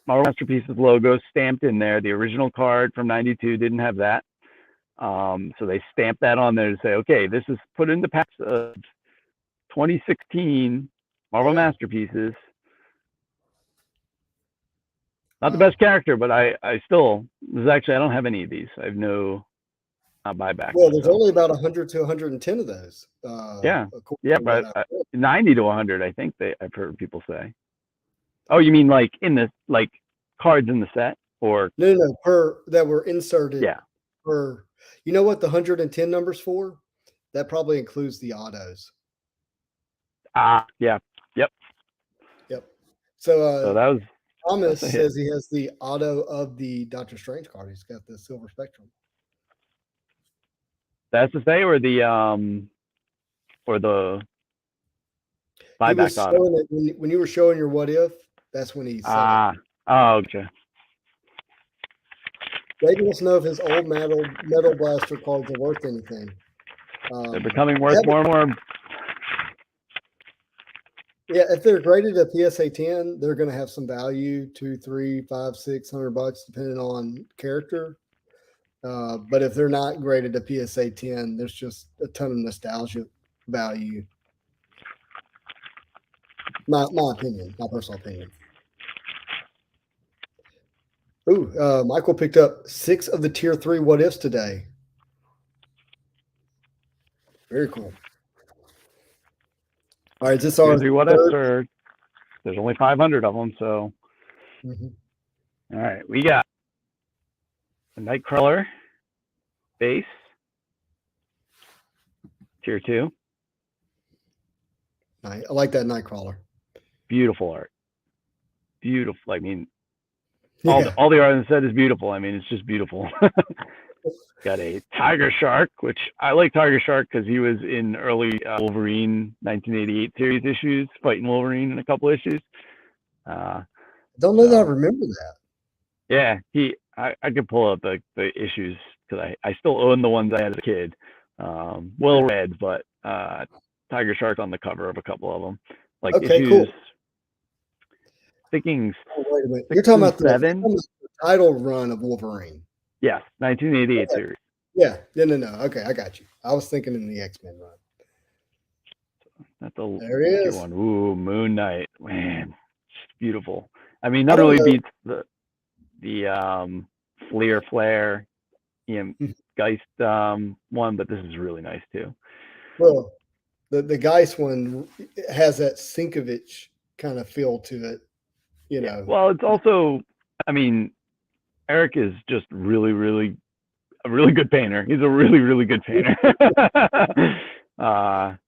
Marvel Masterpieces logo stamped in there. The original card from '92 didn't have that. So they stamped that on there to say, okay, this is put in the packs of 2016 Marvel Yeah. Masterpieces. Not the Wow. best character, but I still, I don't have any of these. I have no buyback. Well, there's So only about 100 to 110 of those. yeah, According yeah, to what but I 90 to 100, I think I've heard people say. Oh, you mean like in the cards in the set, or no, per that were inserted yeah? per. You know what the 110 numbers for? That probably includes the autos. Yeah, yep. Yep. So So that's Thomas a hit. says he has the auto of the Doctor Strange card. He's got the Silver Spectrum. That's to say, or the He buyback was auto. showing it when you were showing your what if. That's when he said it. Oh, okay. They let us know if his old metal blaster cards are worth anything. They're becoming worth more and more. Yeah, if they're graded a PSA 10, they're going to have some value, 2, 3, 5, 600 bucks, depending on character. But if they're not graded a PSA 10, there's just a ton of nostalgia value. My opinion, my personal opinion. Ooh, Michael picked up 6 of the tier 3 what ifs today. Very cool. All right, is this our Tier 3 what ifs third? there's only 500 of them, so. Mhm. All right, we got a Nightcrawler base, tier 2. I like that Nightcrawler. Beautiful art. Beautiful. I mean, Yeah. all the art in the set is beautiful. I mean, it's just beautiful. Got a Tiger Shark, which I like Tiger Shark because he was in early Wolverine 1988 series issues, fighting Wolverine in a couple issues. Don't know that I remember that. Yeah, I could pull up the issues because I still own the ones I had as a kid. Well read, but Tiger Shark's on the cover of a couple of them. Like Okay, issues, cool. thinking Oh, wait a minute. 6 You're talking and about the 7. title run of Wolverine. Yes, 1988 Okay. series. Yeah. No. Okay, I got you. I was thinking in the X-Men run. That's a There he tier is. 1. Ooh, Moon Knight. Man, it's beautiful. I mean, I not don't really know. beats the Flare EM Geist one, but this is really nice too. Well, the Geist one has that Sinkovich kind of feel to it, you know. Well, it's also, I mean, Eric is just really, really a really good painter. He's a really, really good painter. I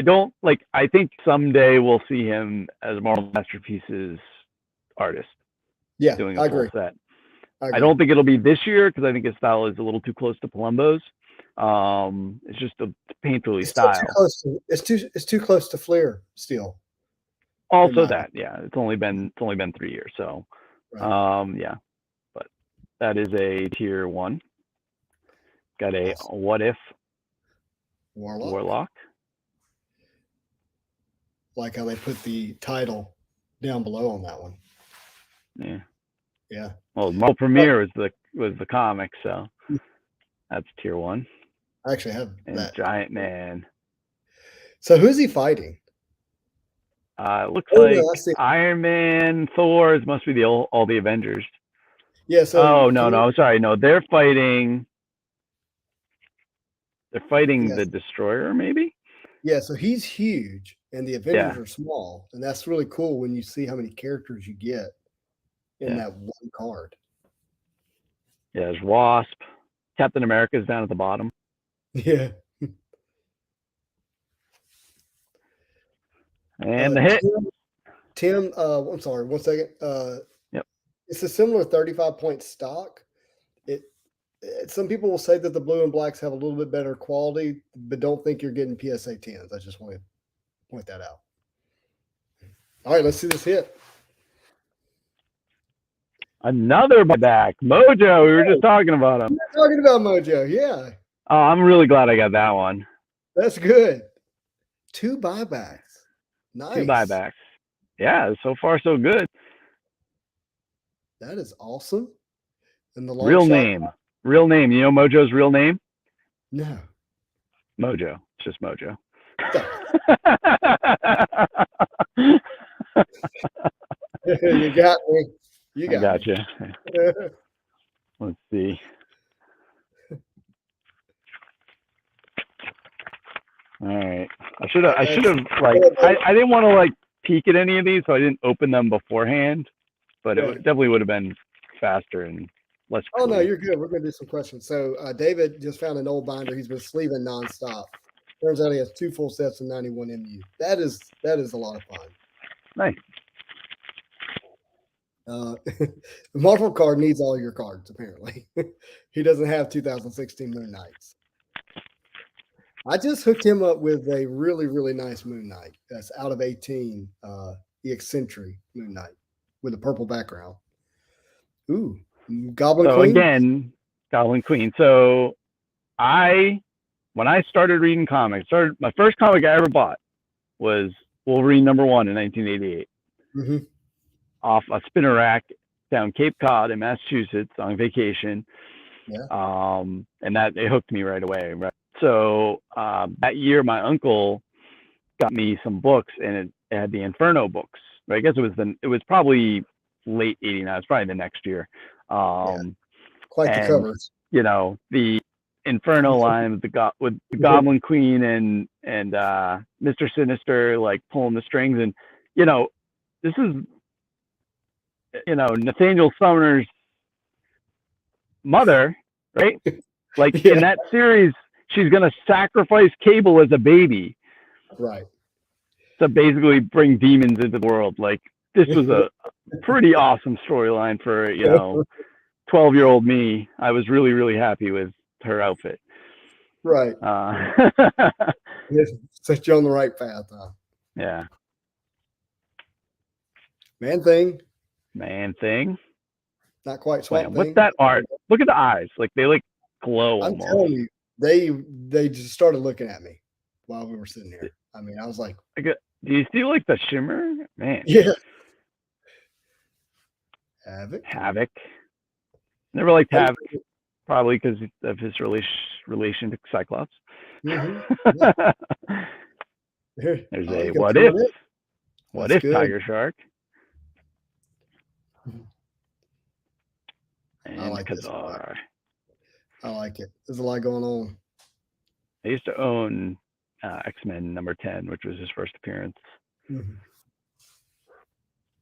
don't like. I think someday we'll see him as Marvel Masterpieces artist. Yeah, doing I a full agree. set. I I agree. don't think it'll be this year because I think his style is a little too close to Palumbo's. It's just a painterly It's still too style. close to it's too close to Flair still. Also that, yeah, it's only been 3 years, so right. yeah, but that is a tier 1. Got a Awesome. What If Warlock. Warlock. Like how they put the title down below on that one. Yeah. Yeah. Well, Marvel Premiere was the comic, so that's tier 1. I actually have And that. Giant Man. So who's he fighting? It looks Oh like no, I see. Iron Man, Thor. Must be all the Avengers. Yeah. So Oh no, I'm sorry. No, they're fighting. They're fighting yes. the Destroyer, maybe. Yeah. So he's huge, and the Avengers Yeah. are small, and that's really cool when you see how many characters you get in Yeah. that one card. Yeah, there's Wasp. Captain America's down at the bottom. Yeah. And the hit. Tim, I'm sorry, 1 second. Yep. It's a similar 35-point stock. Some people will say that the blue and blacks have a little bit better quality, but don't think you're getting PSA 10s. I just want to point that out. All right, let's see this hit. Another buyback. Mojo. We were just talking about him. We're talking about Mojo. Yeah. Oh, I'm really glad I got that one. That's good. 2 buybacks. Nice. 2 buybacks. Yeah, so far so good. That is awesome. And the Real name. Real name. You know Mojo's real name? No. Mojo. It's just Mojo. You got me. You got I got me. you. Let's see. All right. I should have like I didn't want to like peek at any of these, so I didn't open them beforehand. But it definitely would have been faster and less. Oh no, you're good. We're gonna do some questions. So David just found an old binder. He's been sleeving nonstop. Turns out he has 2 full sets of 91 MU. That is a lot of fun. Nice. The Marvel card needs all your cards, apparently. He doesn't have 2016 Moon Knights. I just hooked him up with a really, really nice Moon Knight. That's out of 18, the Eccentric Moon Knight with a purple background. Ooh, Goblin Queen. Again, Goblin Queen. So when I started reading comics, my first comic I ever bought was Wolverine #1 in 1988. Mm-hmm. Off a spinner rack down Cape Cod in Massachusetts on vacation. Yeah. And that it hooked me right away. Right. So that year, my uncle got me some books, and it had the Inferno books. I guess it was probably late '89. It's probably the next year. Quite the covers. You know, the Inferno line with the Goblin Queen and Mr. Sinister like pulling the strings, and you know, this is Nathaniel Summer's mother, right? Like in that series, she's gonna sacrifice Cable as a baby, right? To basically bring demons into the world. Like this was a pretty awesome storyline for 12-year-old me. I was really, really happy with her outfit. Right. Set you on the right path, huh? Yeah. Man Thing. Not quite Swamp Thing. What's that art? Look at the eyes. Like they like glow I'm almost. telling you, they just started looking at me while we were sitting here. I mean, I was like, do you see like the shimmer? Man. Yeah. Havoc. Never liked Havoc, probably because of his relation to Cyclops. Mm-hmm. Yeah. There's a What If. What If Tiger Shark. And I like Kazar. I like it. There's a lot going on. I used to own X-Men #10, which was his first appearance. Mm-hmm.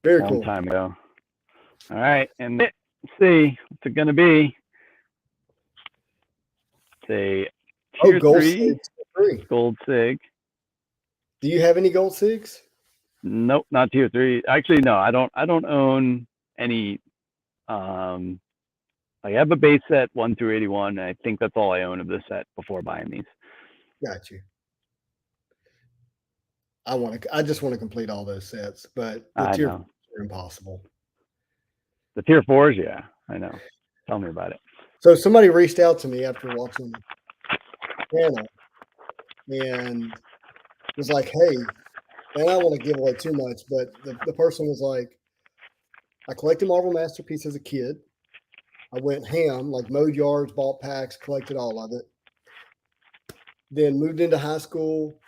Very cool. Long time ago. All right, and let's see what's it gonna be. Say tier 3 gold sig. Do you have any gold sigs? Nope, not tier 3. Actually, no, I don't own any I have a base set 1 through 81. And I think that's all I own of this set before buying these. Got you. I just want to complete all those sets, but the tier know. are impossible. The tier 4s, yeah, I know. Tell me about it. So somebody reached out to me after watching the panel and was like, hey, and I don't want to give away too much, but the person was like, I collected Marvel Masterpiece as a kid. I went ham, like mowed yards, bought packs, collected all of it. Then moved into high school,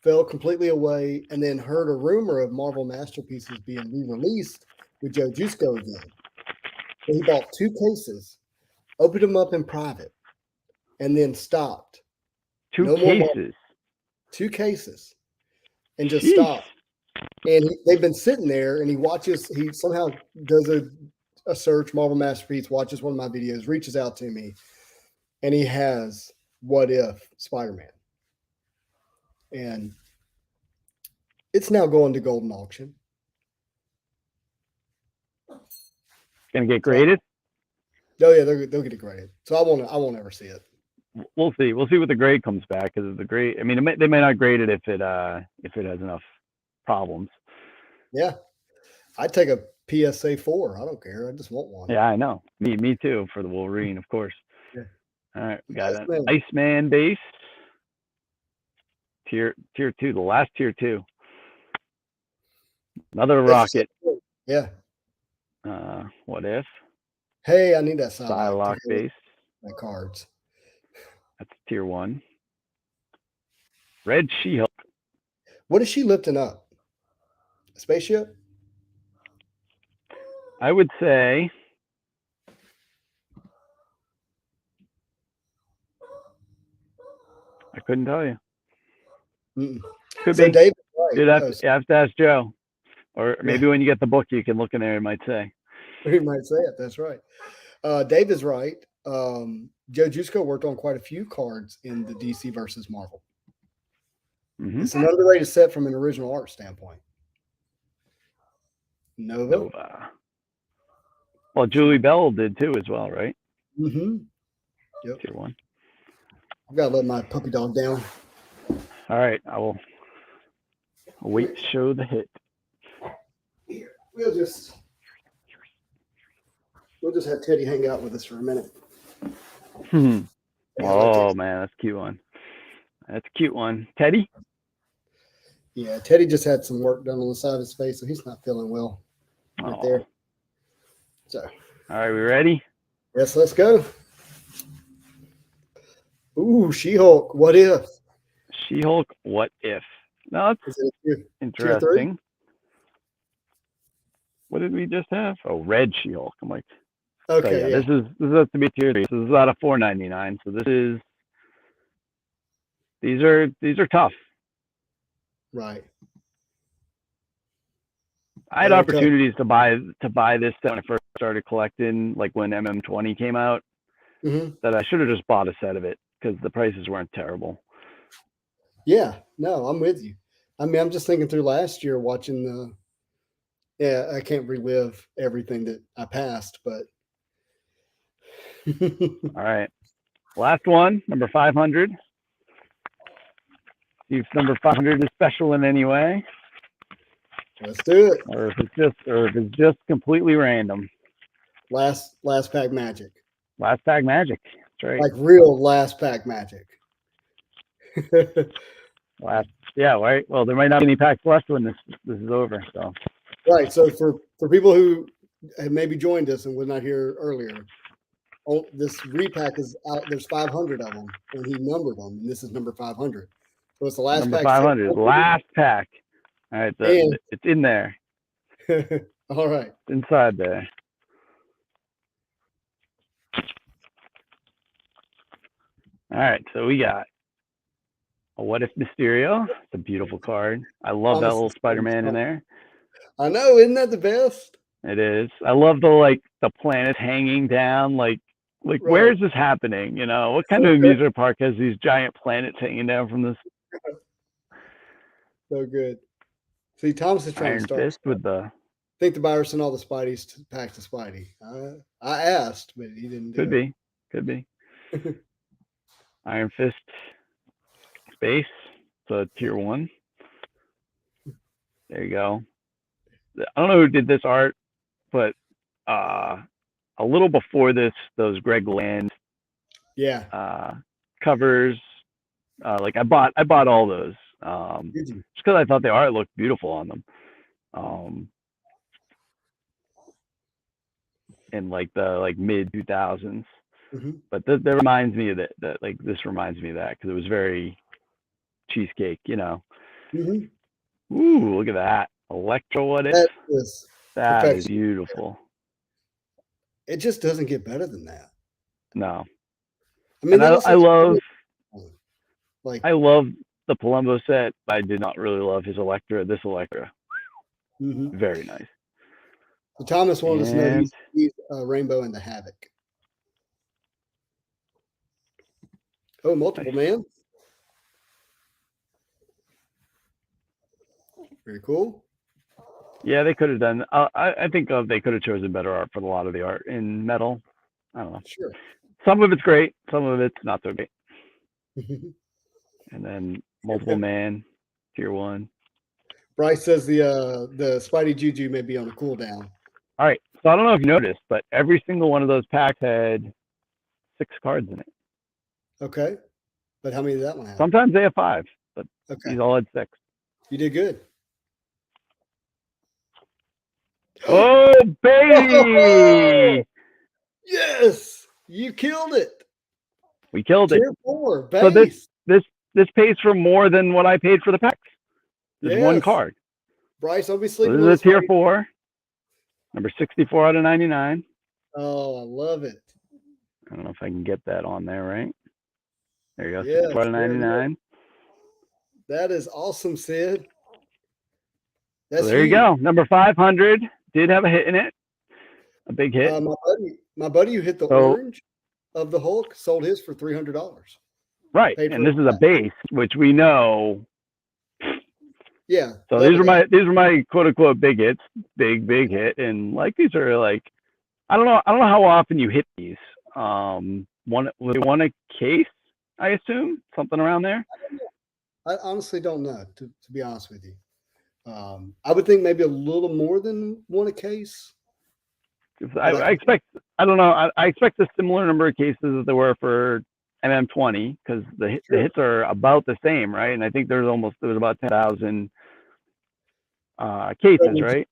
fell completely away, and then heard a rumor of Marvel Masterpieces being re-released with Joe Jusko again. So he bought 2 cases, opened them up in private, and then stopped. 2 cases? 2 cases. And just stopped. And they've been sitting there, and he somehow does a search, Marvel Masterpiece, watches one of my videos, reaches out to me, and he has What If Spider-Man. And it's now going to Golden Auction. Gonna get graded? Oh yeah, they'll get it graded. So I won't ever see it. We'll see. We'll see what the grade comes back, because the grade. I mean, they may not grade it if it has enough problems. Yeah, I'd take a PSA 4. I don't care. I just want one. Yeah, I know. Me too, for the Wolverine, of course. Yeah. All right, we got an Iceman base. Tier 2, the last tier 2. Another Rocket. Yeah. What If? Hey, I need that Psylocke base. My cards. That's tier 1. Red She-Hulk. What is she lifting up? A spaceship? I would say I couldn't tell you. Could so be. David's right. You'd have to ask Joe. Or maybe when you get the book, you can look in there and might say. He might say it. That's right. David's right. Joe Jusko worked on quite a few cards in the DC versus Marvel. Mm-hmm. It's an underrated set from an original art standpoint. Nova. Well, Julie Bell did too as well, right? Mm-hmm. Yep. Tier 1. I've got to let my puppy dog down. All right. I'll wait to show the hit. Here, we'll just have Teddy hang out with us for a minute. Oh man, that's a cute one. That's a cute one. Teddy? Yeah, Teddy just had some work done on the side of his face, so he's not feeling well right there. So, all right, we ready? Yes, let's go. Ooh, She-Hulk, What If? She-Hulk, What If? No, that's interesting. What did we just have? Oh, Red She-Hulk. I'm like, okay, so yeah. This has to be tier 3. So this is out of $4.99. So these are tough. Right. I had opportunities to buy this set when I first started collecting, like when MM20 came out. Mm-hmm. That I should have just bought a set of it because the prices weren't terrible. Yeah, no, I'm with you. I mean, I'm just thinking through last year watching I can't relive everything that I passed, but. All right. Last one, number 500. See if number 500 is special in any way. Let's do it. Or if it's just completely random. Last pack magic. Last pack magic. That's right. Like real last pack magic. Right. Well, there might not be any packs left when this is over. So. Right. So for people who had maybe joined us and was not here earlier, this repack is out. There's 500 of them, and he numbered them. And this is number 500. So it's the last number pack. 500. Last pack. All right. It's in there. All right. It's inside there. All right. So we got a What If Mysterio. It's a beautiful card. I love that little Spider-Man in there. I know. Isn't that the best? It is. I love the planets hanging down. Like right. Where is this happening? You know, what kind of amusement park has these giant planets hanging down from this? So good. See, Thomas is trying to start Fist with the think the buyer sent all the Spideys to pack to Spidey. I asked, but he didn't do Could be. Could be. Iron Fist Space. So tier 1. There you go. I don't know who did this art, but a little before this, those Greg Land covers, like I bought all those just because I thought the art looked beautiful on them. In like the mid 2000s. But that reminds me of that. Like this reminds me of that because it was very cheesecake, you know. Ooh, look at that. Electro What If. That is beautiful. It just doesn't get better than that. No. I mean, and I love the Palumbo set. But I did not really love his Electra. This Electra. Very nice. So Thomas wanted us to know he's Rainbow and the Havoc. Oh, multiple man. Very cool. Yeah, they could have done. I think they could have chosen better art for a lot of the art in metal. I don't know. Sure. Some of it's great. Some of it's not so great. And then multiple man, tier 1. Bryce says the Spidey Juju may be on a cooldown. All right. So I don't know if you noticed, but every single one of those packs had 6 cards in it. Okay. But how many did that one have? Sometimes they have 5, but these all had 6. You did good. Oh, baby! Yes! You killed it. We killed it. Tier 4, base. So this pays for more than what I paid for the packs. There's one card. Bryce, I'll be sleeping. So this is a tier 4. Number 64 out of 99. Oh, I love it. I don't know if I can get that on there, right? There you go. Yes, 64 out of 99. That is awesome, Sid. So there you go. Number 500 did have a hit in it. A big hit. My buddy who hit the orange of the Hulk sold his for $300. Right. And this is a base, which we know. Yeah. So these were my quote unquote big hits, big hit, and like these are like I don't know how often you hit these. One a case, I assume, something around there. I honestly don't know, to be honest with you. I would think maybe a little more than one a case. I expect I expect a similar number of cases as there were for MM20 because the hits are about the same, right? And I think there was about 10,000 cases, right?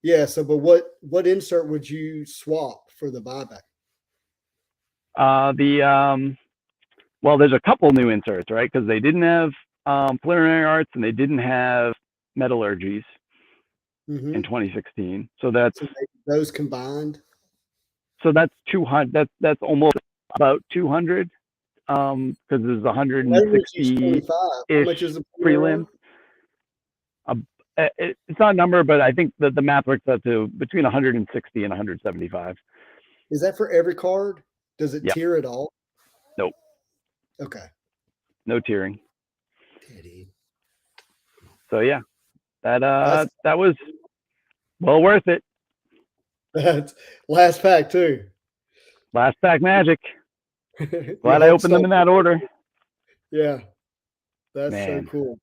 Yeah. So, but what insert would you swap for the buyback? Well, there's a couple new inserts, right? Because they didn't have preliminary arts and they didn't have metallurgies in 2016. So that's those combined. So that's 200. That's almost about 200. Because there's 160 ish prelim. It's not a number, but I think that the math works out to between 160 and 175. Is that for every card? Does it tier at all? Nope. Okay. No tiering. So yeah, that was well worth it. That's last pack too. Last pack magic. Glad I opened them in that order. Yeah, that's so cool.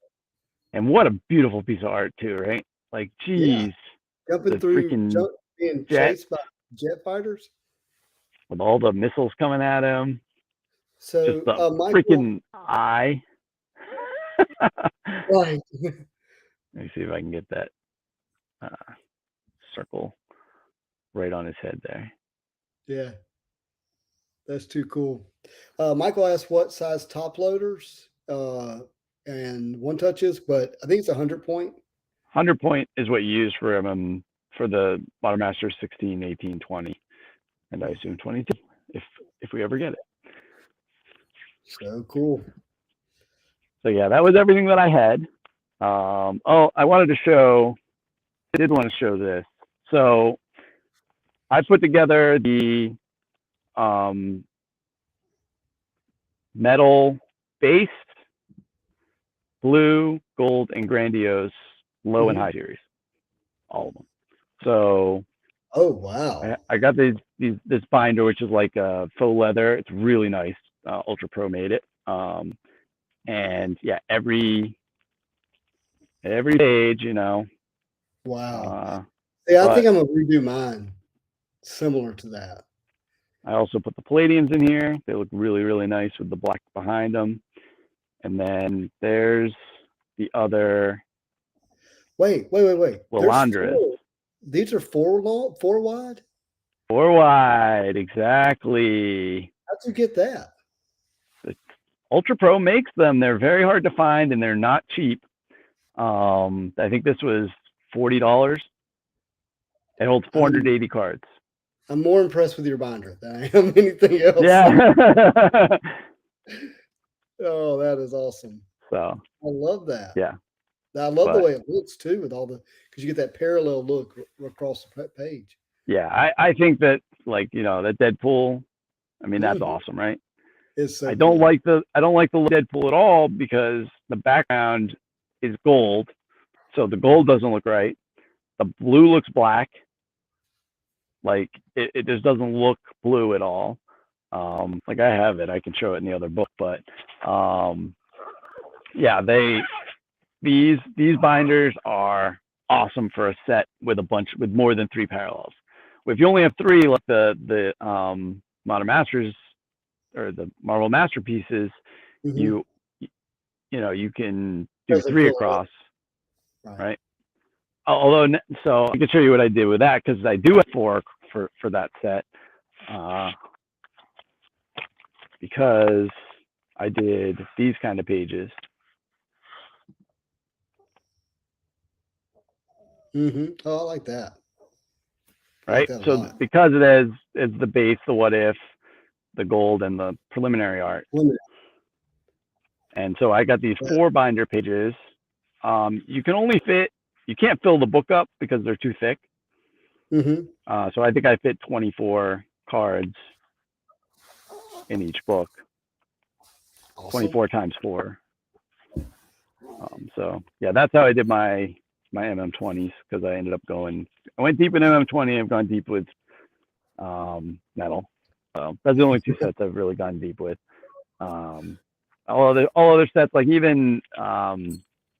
And what a beautiful piece of art too, right? Like, geez, jumping through, being chased by jet fighters with all the missiles coming at him. So just the freaking eye. Right. Let me see if I can get that circle right on his head there. Yeah, that's too cool. Michael asked what size top loaders and one touches, but I think it's 100 point. 100 point is what you use for the Modern Masters 16, 18, 20, and I assume 22 if we ever get it. So cool. So yeah, that was everything that I had. I did want to show this. So I put together the metal base, blue, gold, and grandiose low and high series, all of them. So Oh wow. I got this binder, which is like faux leather. It's really nice. Ultra Pro made it. And yeah, every page, Wow. Uh, Yeah, I think but I'm gonna redo mine similar to that. I also put the palladiums in here. They look really, really nice with the black behind them. And then there's the other Wait. There's Lilandras. four. These are four wide? 4 wide, exactly. How'd you get that? Ultra Pro makes them. They're very hard to find and they're not cheap. I think this was $40. It holds I'm 480 cards. I'm more impressed with your binder than I am anything else. Yeah. Oh, that is awesome. So I love that. yeah. I love the But way it looks too, with all because you get that parallel look across the page. yeah, I think that that Deadpool, I mean that's Mhm. awesome, right? It's so I don't good. like the Deadpool at all because the background is gold, so the gold doesn't look right. The blue looks black, like it just doesn't look blue at all. Like I have it, I can show it in the other book, but yeah, these binders are awesome for a set with more than 3 parallels. If you only have 3, like the Modern Masters or the Marvel Masterpieces, Mhm. you you can do Doesn't 3 fill it across, right. right? Although, so I can show you what I did with that because I do have 4 for that set, because I did these kind of pages. Oh, I like that. I like Right? that a So lot. because it has the base, the what if, the gold, and the preliminary art. Limited. And so I got these Yeah. 4 binder pages. You can't fill the book up because they're too thick. So I think I fit 24 cards in each book, Awesome. 24 times 4. So yeah, that's how I did my MM20s, because I went deep in MM20. I've gone deep with metal. So that's the only 2 sets I've really gone deep with. All other sets, like even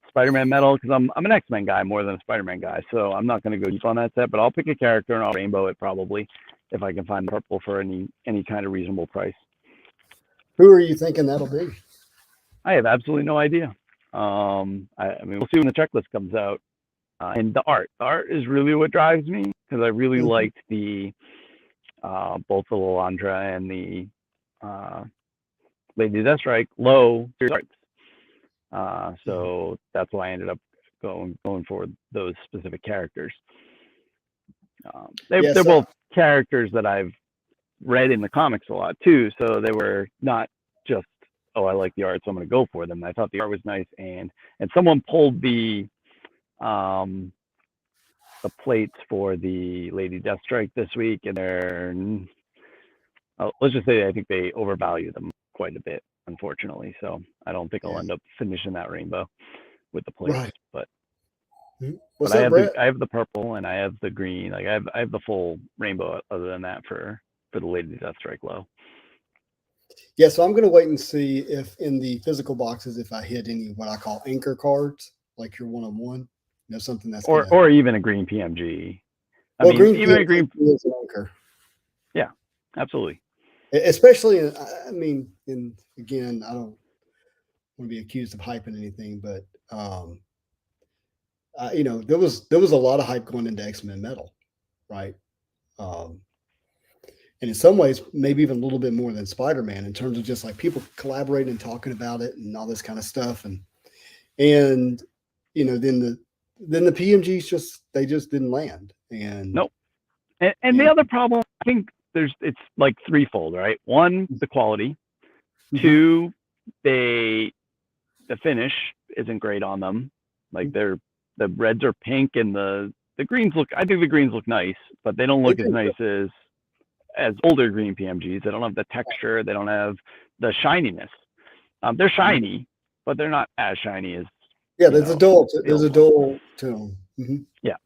Spider-Man metal, because I'm an X-Men guy more than a Spider-Man guy, so I'm not going to go deep on that set. But I'll pick a character and I'll rainbow it probably if I can find purple for any kind of reasonable price. Who are you thinking that'll be? I have absolutely no idea. I mean, we'll see when the checklist comes out. And the art is really what drives me, because I really liked the both the Lilandra and the Lady Deathstrike low arts. So that's why I ended up going for those specific characters. They're both characters that I've read in the comics a lot too, so they were not just, oh, I like the art, so I'm going to go for them. I thought the art was nice, and someone pulled the plates for the Lady Deathstrike this week, and they're, let's just say I think they overvalue them quite a bit, unfortunately. So I don't think I'll end up finishing that rainbow with the plates. Right. But What's I up, have Brett? I have the purple and I have the green. Like I have the full rainbow. Other than that, for the Lady Deathstrike low. Yeah, so I'm going to wait and see if in the physical boxes, if I hit any what I call anchor cards, like your 1-on-1, something that's or even a green PMG. Well, green even PMG a green is an anchor. Yeah, absolutely. Especially, I mean, again, I don't want to be accused of hyping anything, but there was a lot of hype going into X-Men Metal, right? And in some ways, maybe even a little bit more than Spider-Man, in terms of just like people collaborating and talking about it and all this kind of stuff. And then the PMGs just didn't land. And nope. And the other problem, I think it's like threefold, right? One, the quality. 2, the finish isn't great on them. Like the reds are pink and the greens I think the greens look nice, but they don't look as nice as older green PMGs. They don't have the texture. They don't have the shininess. They're shiny, but they're not as shiny as there's a dull to them. Yeah.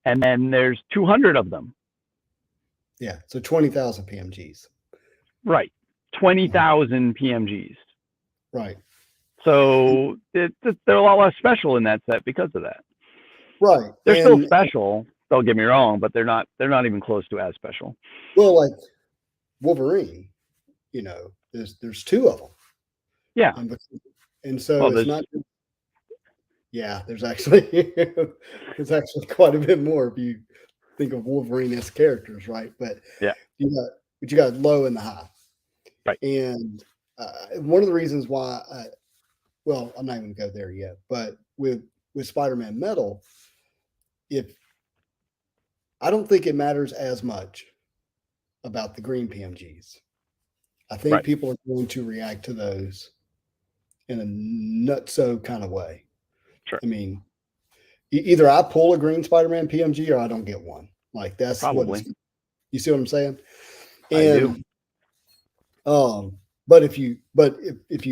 and then there's 200 of them. Yeah, so 20,000 PMGs. Right, 20,000 PMGs. Right. So they're a lot less special in that set because of that. Right. They're still special. Don't get me wrong, but they're not even close to as special. Well, like Wolverine, there's two of them. Yeah. And so it's not. Yeah, there's actually quite a bit more if you think of Wolverine as characters, right? But yeah, you got low and the high, right? And one of the reasons why, I'm not even going to go there yet. But with Spider-Man Metal, I don't think it matters as much about the green PMGs. I think people are going to react to those in a nutso kind of way. Sure. I mean, either I pull a green Spider-Man PMG or I don't get one. Like that's probably. You see what I'm saying? I do. But if you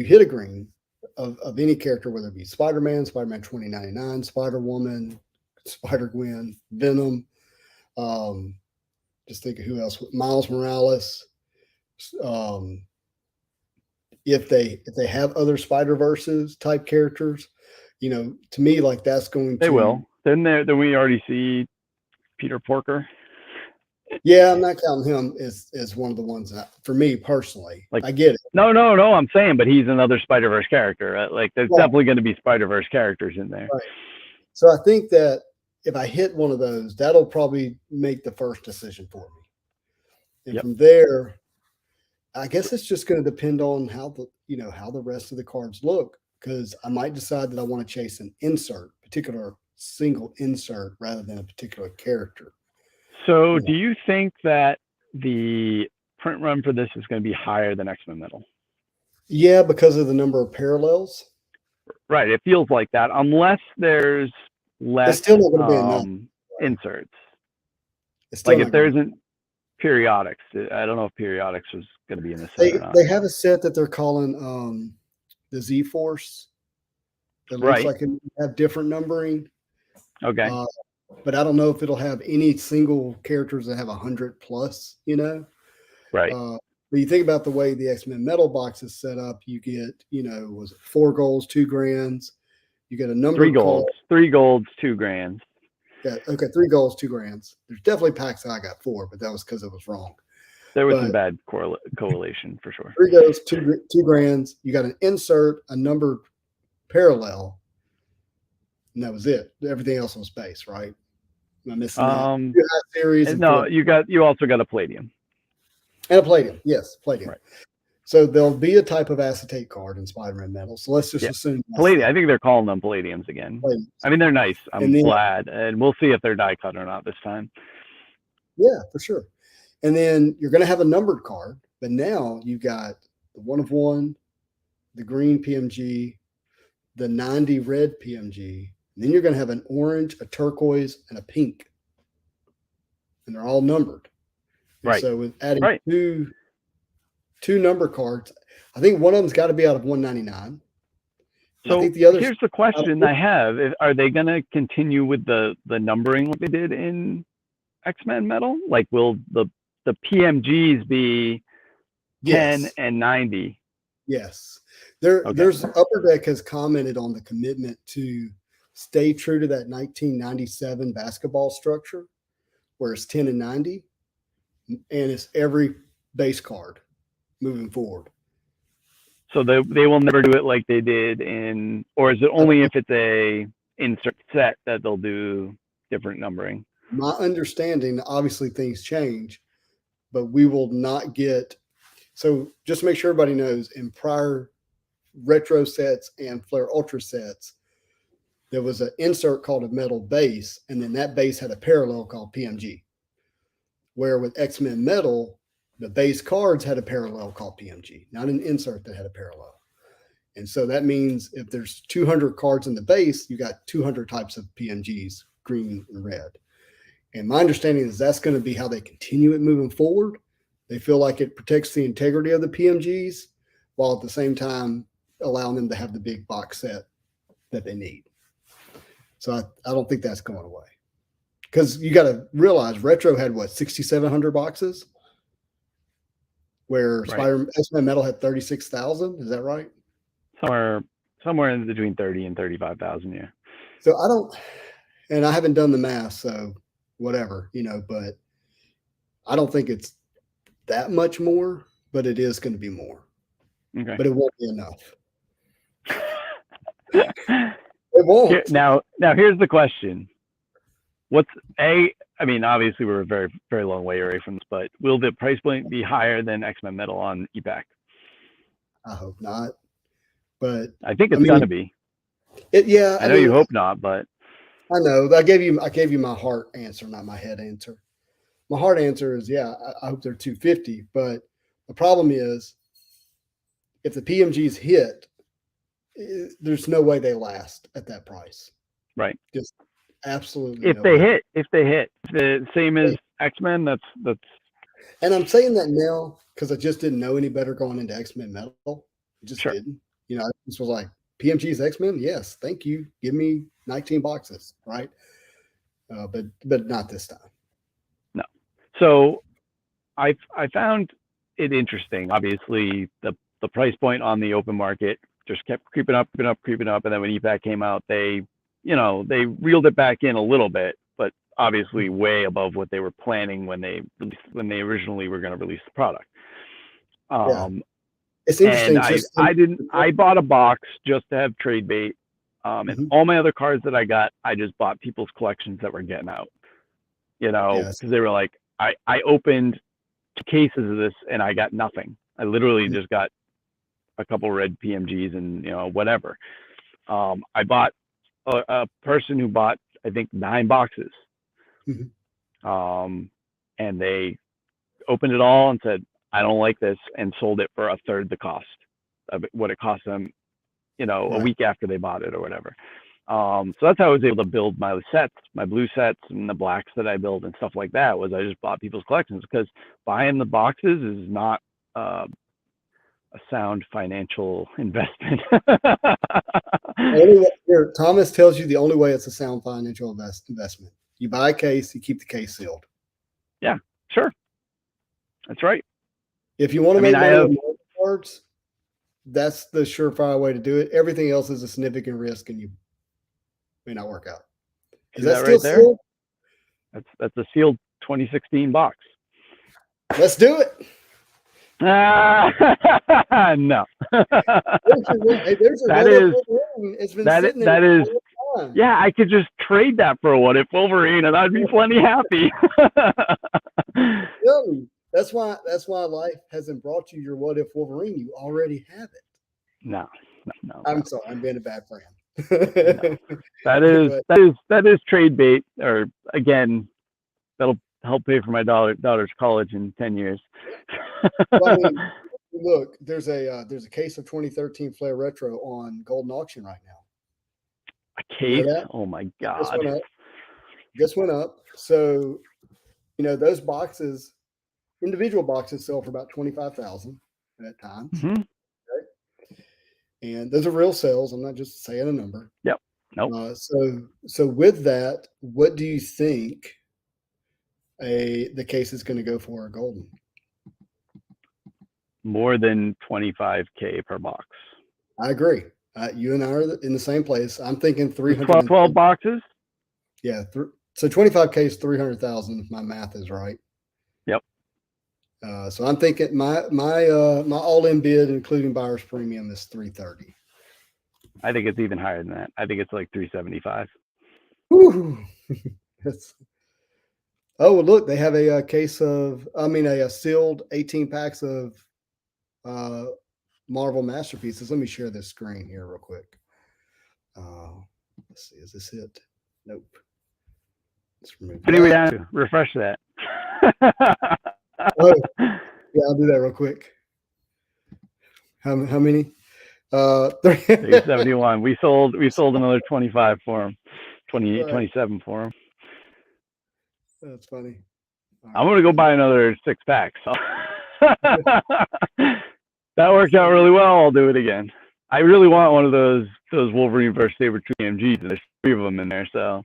hit a green of any character, whether it be Spider-Man, Spider-Man 2099, Spider-Woman, Spider-Gwen, Venom, just think of who else, Miles Morales. If they have other Spider-Verses type characters, to me, like that's going to. They will. Then we already see Peter Porker. Yeah, I'm not counting him as one of the ones that, for me personally, like I get it. No, I'm saying, but he's another Spider-Verse character. Like there's definitely going to be Spider-Verse characters in there. Right. So I think that if I hit one of those, that'll probably make the first decision for me. And from there, I guess it's just going to depend on how the rest of the cards look, because I might decide that I want to chase an particular single insert rather than a particular character. So do you think that the print run for this is going to be higher than X-Men Metal? Yeah, because of the number of parallels. Right. It feels like that, unless there's less still not going to be enough. Inserts. It's like if there isn't periodics, I don't know if periodics was going to be in the set or not. They have a set that they're calling the Z-Force. That looks like it have different numbering. Okay. But I don't know if it'll have any single characters that have 100 plus, Right. But you think about the way the X-Men Metal box is set up, you get, was it 4 golds, 2 grands? You get a number 3 golds, 3 golds, 2 grands. Yeah, okay, 3 golds, 2 grands. There's definitely packs I got 4, but that was because it was wrong. There was some bad correlation for sure. 3 golds, 2 grands. You got an insert, a numbered parallel, and that was it. Everything else was space, right? Am I missing that? Series no, you also got a palladium. And a palladium, yes, palladium. Right. So there'll be a type of acetate card in Spider-Man Metal. So let's just assume palladium. I think they're calling them palladiums again. Palladiums. I mean, they're nice. I'm glad, and we'll see if they're die cut or not this time. Yeah, for sure. And then you're going to have a numbered card, but now you've got the 1 of 1, the green PMG, the 90 red PMG. And then you're going to have an orange, a turquoise, and a pink, and they're all numbered. And so with adding two number cards, I think one of them's got to be out of 199. So I think the other. Here's the question I have: are they going to continue with the numbering like they did in X-Men Metal? Like, will the PMGs be 10 and 90? Yes. There's Upper Deck has commented on the commitment to stay true to that 1997 basketball structure, where it's 10 and 90, and it's every base card moving forward. So they will never do it like they did in, or is it only if it's a insert set that they'll do different numbering? My understanding, obviously things change, but we will not get. So just to make sure everybody knows, in prior retro sets and Flare Ultra sets, there was an insert called a metal base, and then that base had a parallel called PMG. Where with X-Men Metal, the base cards had a parallel called PMG, not an insert that had a parallel. And so that means if there's 200 cards in the base, you got 200 types of PMGs, green and red. And my understanding is that's going to be how they continue it moving forward. They feel like it protects the integrity of the PMGs while at the same time allowing them to have the big box set that they need. So I don't think that's going away. because you got to realize Retro had what 6,700 boxes, where Right. X-Men Metal had 36,000. Is that right? Somewhere in between 30 and 35,000. Yeah. So and I haven't done the math, so whatever, but I don't think it's that much more, but it is going to be more. Okay. But it won't be enough. It won't. Now here's the question. I mean, obviously we're a very, very long way away from this, but will the price point be higher than X-Men Metal on ePack? I hope not, but I think it's gonna be. Yeah, I know you hope not, but I know. I gave you my heart answer, not my head answer. My heart answer is I hope they're 250, but the problem is if the PMGs hit, there's no way they last at that price. Right. Just absolutely. If they hit, the same as X-Men. That's. And I'm saying that now because I just didn't know any better going into X-Men Metal. I just didn't. I just was like, PMG's X-Men? Yes, thank you. Give me 19 boxes, right? But not this time. No. So I found it interesting. Obviously, the price point on the open market just kept creeping up, and then when ePack came out, they reeled it back in a little bit, but obviously way above what they were planning when they originally were going to release the product. It's interesting. And I bought a box just to have trade bait. And all my other cards that I got, I just bought people's collections that were getting out, because they were like, I opened 2 cases of this and I got nothing. I literally just got a couple red PMGs and, whatever. I bought a person who bought, I think, 9 boxes. And they opened it all and said, I don't like this, and sold it for a third the cost of what it cost them, a week after they bought it or whatever. So that's how I was able to build my sets, my blue sets and the blacks that I build and stuff like that, was I just bought people's collections, because buying the boxes is not a sound financial investment. Thomas tells you the only way it's a sound financial investment. You buy a case, you keep the case sealed. Yeah, sure. That's right. If you want to make money on cards, that's the surefire way to do it. Everything else is a significant risk, and you may not work out. Is that still right sealed? That's a sealed 2016 box. Let's do it. No. That is. Yeah, I could just trade that for a What If Wolverine, and I'd be plenty happy. Really? That's why life hasn't brought you your What If Wolverine. You already have it. No. I'm sorry. I'm being a bad friend. No. That is trade bait, or again, that'll help pay for my daughter's college in 10 years. Well, I mean, look, there's a case of 2013 Flair Retro on Golden Auction right now. A case? Oh my God! Just went up. So, those boxes, individual boxes, sell for about 25,000 at times. Okay? And those are real sales. I'm not just saying a number. Yep. Nope. So with that, what do you think the case is going to go for a Golden? More than 25K per box. I agree. You and I are in the same place. I'm thinking 300. 12 boxes? Yeah. So 25K is 300,000 if my math is right. Yep. So I'm thinking my all-in bid, including buyer's premium, is 330. I think it's even higher than that. I think it's like 375. Woo! Oh, look, they have a case of, a sealed 18 packs of Marvel Masterpieces. Let me share this screen here real quick. Let's see, is this it? Nope. Let's remove that. Refresh that. Oh, yeah, I'll do that real quick. How many? 371. We sold another 25 for him. 27 for him. That's funny. I'm gonna go buy another 6 packs. So. That worked out really well. I'll do it again. I really want one of those Wolverine versus Sabretooth PMGs, and there's 3 of them in there. So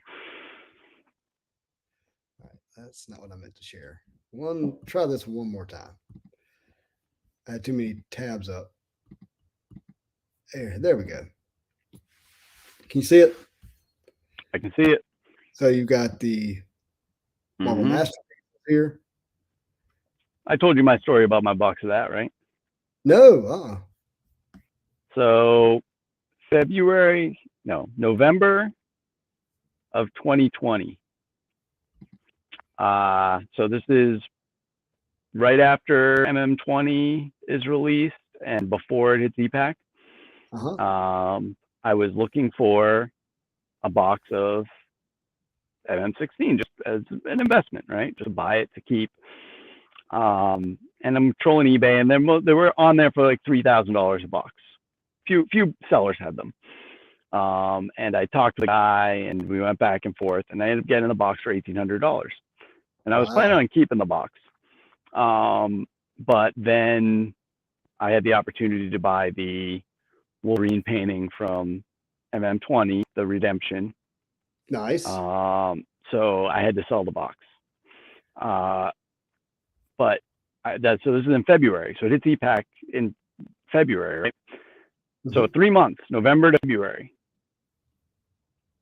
That's not what I meant to share. Try this one more time. I had too many tabs up. There we go. Can you see it? I can see it. So you got the Marvel Masterpiece here. I told you my story about my box of that, right? No. So November of 2020. So this is right after MM20 is released and before it hits EPAC. I was looking for a box of MM16 just as an investment, right? Just buy it to keep. And I'm trolling eBay, and they were on there for like $3,000 a box. Few sellers had them. And I talked to the guy, and we went back and forth, and I ended up getting the box for $1,800. And I was planning on keeping the box. But then I had the opportunity to buy the Wolverine painting from MM20, the Redemption. Nice. So I had to sell the box. But so this is in February. So it hits EPAC in February, right? So 3 months, November to February.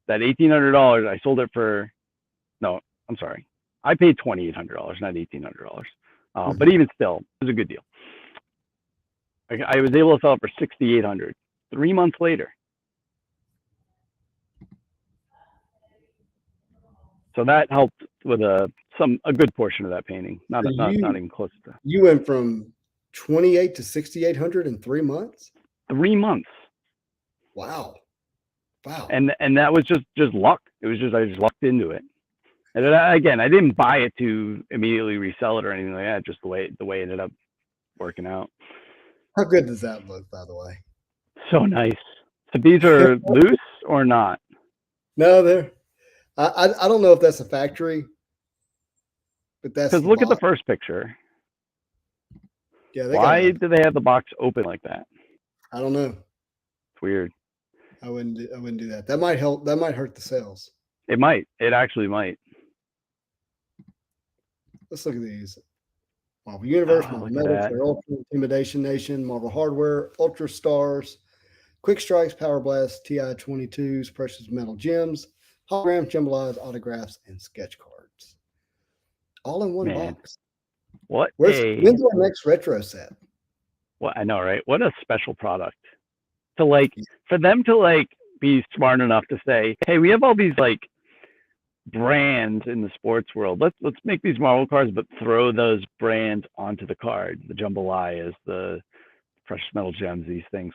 That $1,800, I sold it for, no, I'm sorry. I paid $2,800, not $1,800. But even still, it was a good deal. I was able to sell it for $6,800. 3 months later. So that helped with a good portion of that painting. Not even close to. You went from 28 to 6,800 in 3 months. 3 months. Wow. And that was just luck. It was I just lucked into it. And again, I didn't buy it to immediately resell it or anything like that. Just the way it ended up working out. How good does that look, by the way? So nice. So these are loose or not? No, they're. I don't know if that's a factory, but that's because look at the first picture. Yeah. Why do they have the box open like that? I don't know. It's weird. I wouldn't do that. That might help. That might hurt the sales. It might. It actually Let's look at these. Marvel Universe, Marvel Medics, Ultra Intimidation Nation, Marvel Hardware, Ultra Stars, Quick Strikes, Power Blast, TI-22s, Precious Metal Gems, holograms, jumbo eyes, autographs, and sketch cards. All in one box. When's our next retro set? Well, I know, right? What a special product. For them to be smart enough to say, hey, we have all these brands in the sports world. Let's make these Marvel cards, but throw those brands onto the card. The jambalaya, the precious metal gems, these things.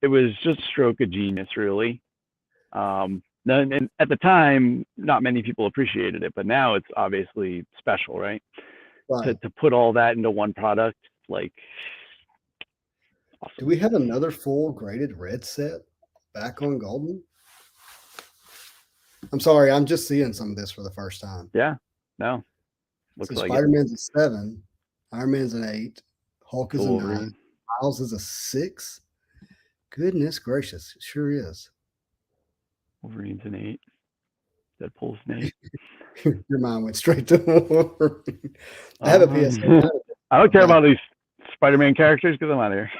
It was just a stroke of genius, really. And at the time, not many people appreciated it, but now it's obviously special, right? To put all that into one product, awesome. Do we have another full graded red set back on Golden? I'm sorry, I'm just seeing some of this for the first time. Yeah, no. Looks like Spider-Man's a 7, Iron Man's an 8, Hulk is a 9, Miles is a 6. Goodness gracious, it sure is. Wolverine's an 8. Deadpool's an 8. Your mind went straight to Wolverine. I have a PS. I don't care about these Spider-Man characters because I'm out of here.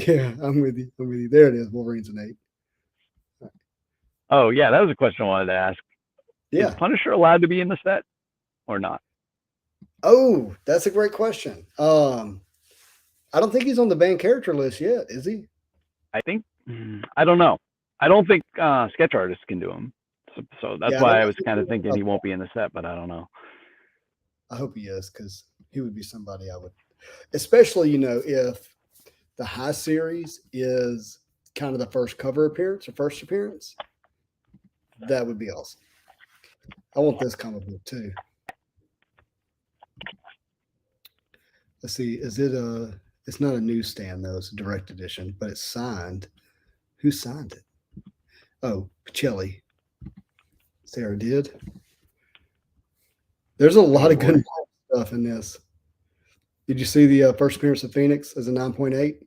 Yeah, I'm with you. There it is. Wolverine's an 8. Oh, yeah, that was a question I wanted to ask. Yeah. Is Punisher allowed to be in the set or not? Oh, that's a great question. I don't think he's on the banned character list yet, is he? I don't know. I don't think sketch artists can do him. So that's why I was kind of thinking he won't be in the set, but I don't know. I hope he is, because he would be somebody I would, especially, if the High Series is kind of the first cover appearance or first appearance. That would be awesome. I want this comic book too. Let's see. Is it it's not a newsstand though. It's a direct edition, but it's signed. Who signed it? Oh, Pacelli. Sarah did. There's a lot of good stuff in this. Did you see the first appearance of Phoenix as a 9.8?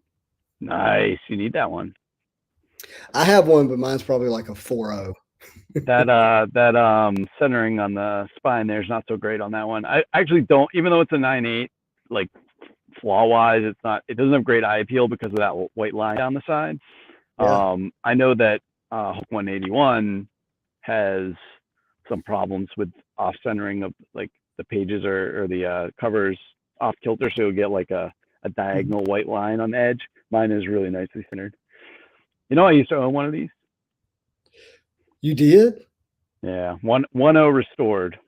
Nice. You need that one. I have one, but mine's probably like a 4.0. That centering on the spine there is not so great on that one. I actually don't, even though it's a 9.8, like flaw wise, it doesn't have great eye appeal because of that white line down the side. Yeah. I know that Hulk 181 has some problems with off centering of like the pages or the covers off kilter, so you'll get like a diagonal white line on the edge. Mine is really nicely centered. You know, I used to own one of these. You did? Yeah, 1.0 restored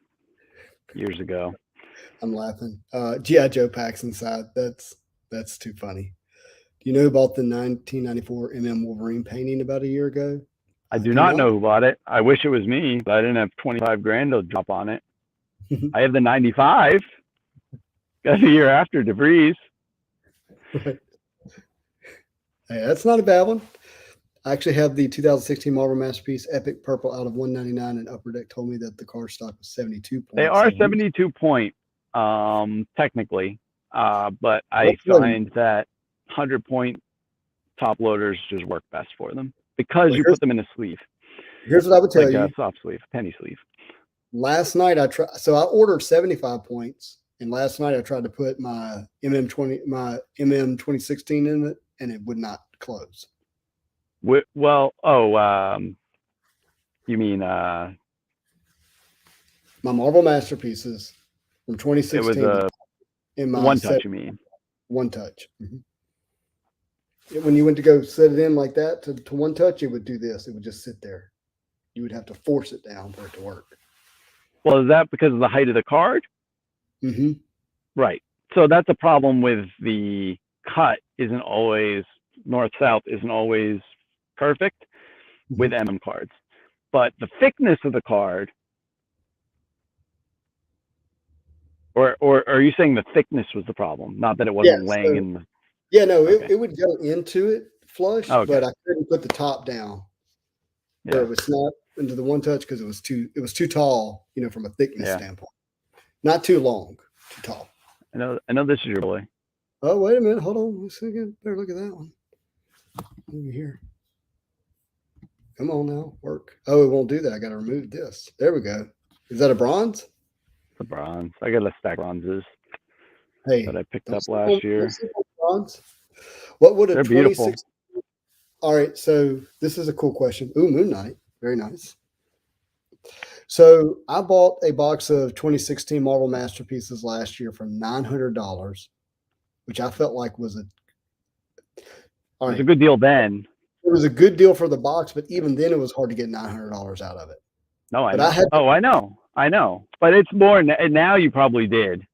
years ago. I'm laughing. G.I. Joe packs inside. That's too funny. Do you know about the 1994 Wolverine painting about a year ago? I do not know who bought it. I wish it was me, but I didn't have 25 grand to drop on it. I have the 95. Got a year after DeVries. Right. Hey, that's not a bad one. I actually have the 2016 Marvel Masterpiece Epic Purple out of 199, and Upper Deck told me that the card stock was 72 points. They are 72 point, technically, but I find that 100 point top loaders just work best for them because you put them in a sleeve. Here's what I would tell you: a soft sleeve, penny sleeve. Last night I ordered 75 points, and last night I tried to put my MM 2016 in it, and it would not close. Well, you mean my Marvel Masterpieces from 2016? It was in my one touch. You mean one touch? Mm-hmm. When you went to go set it in like that to one touch, it would do this. It would just sit there. You would have to force it down for it to work. Well, is that because of the height of the card? Mm-hmm. Right. So that's a problem with the cut. Isn't always north-south. Isn't always perfect with MM cards, but the thickness of the card, or are you saying the thickness was the problem, not that it wasn't laying in the? Yeah, no, okay. it would go into it flush, but I couldn't put the top down where it would snap into the one touch because it was too tall, you know, from a thickness standpoint. Not too long, too tall. I know this is your boy. Oh, wait a minute, hold on. Let's better look at that one over here. Come on now, work. Oh, it won't do that. I got to remove this. There we go. Is that a bronze? It's a bronze. I got a stack of bronzes that I picked up last year. Bronze. What would a 26? Beautiful. All right, so this is a cool question. Ooh, Moon Knight. Very nice. So I bought a box of 2016 Marvel Masterpieces last year for $900, which I felt like was a good deal then. It was a good deal for the box, but even then it was hard to get $900 out of it. No, I know. I know. But it's more now. You probably did.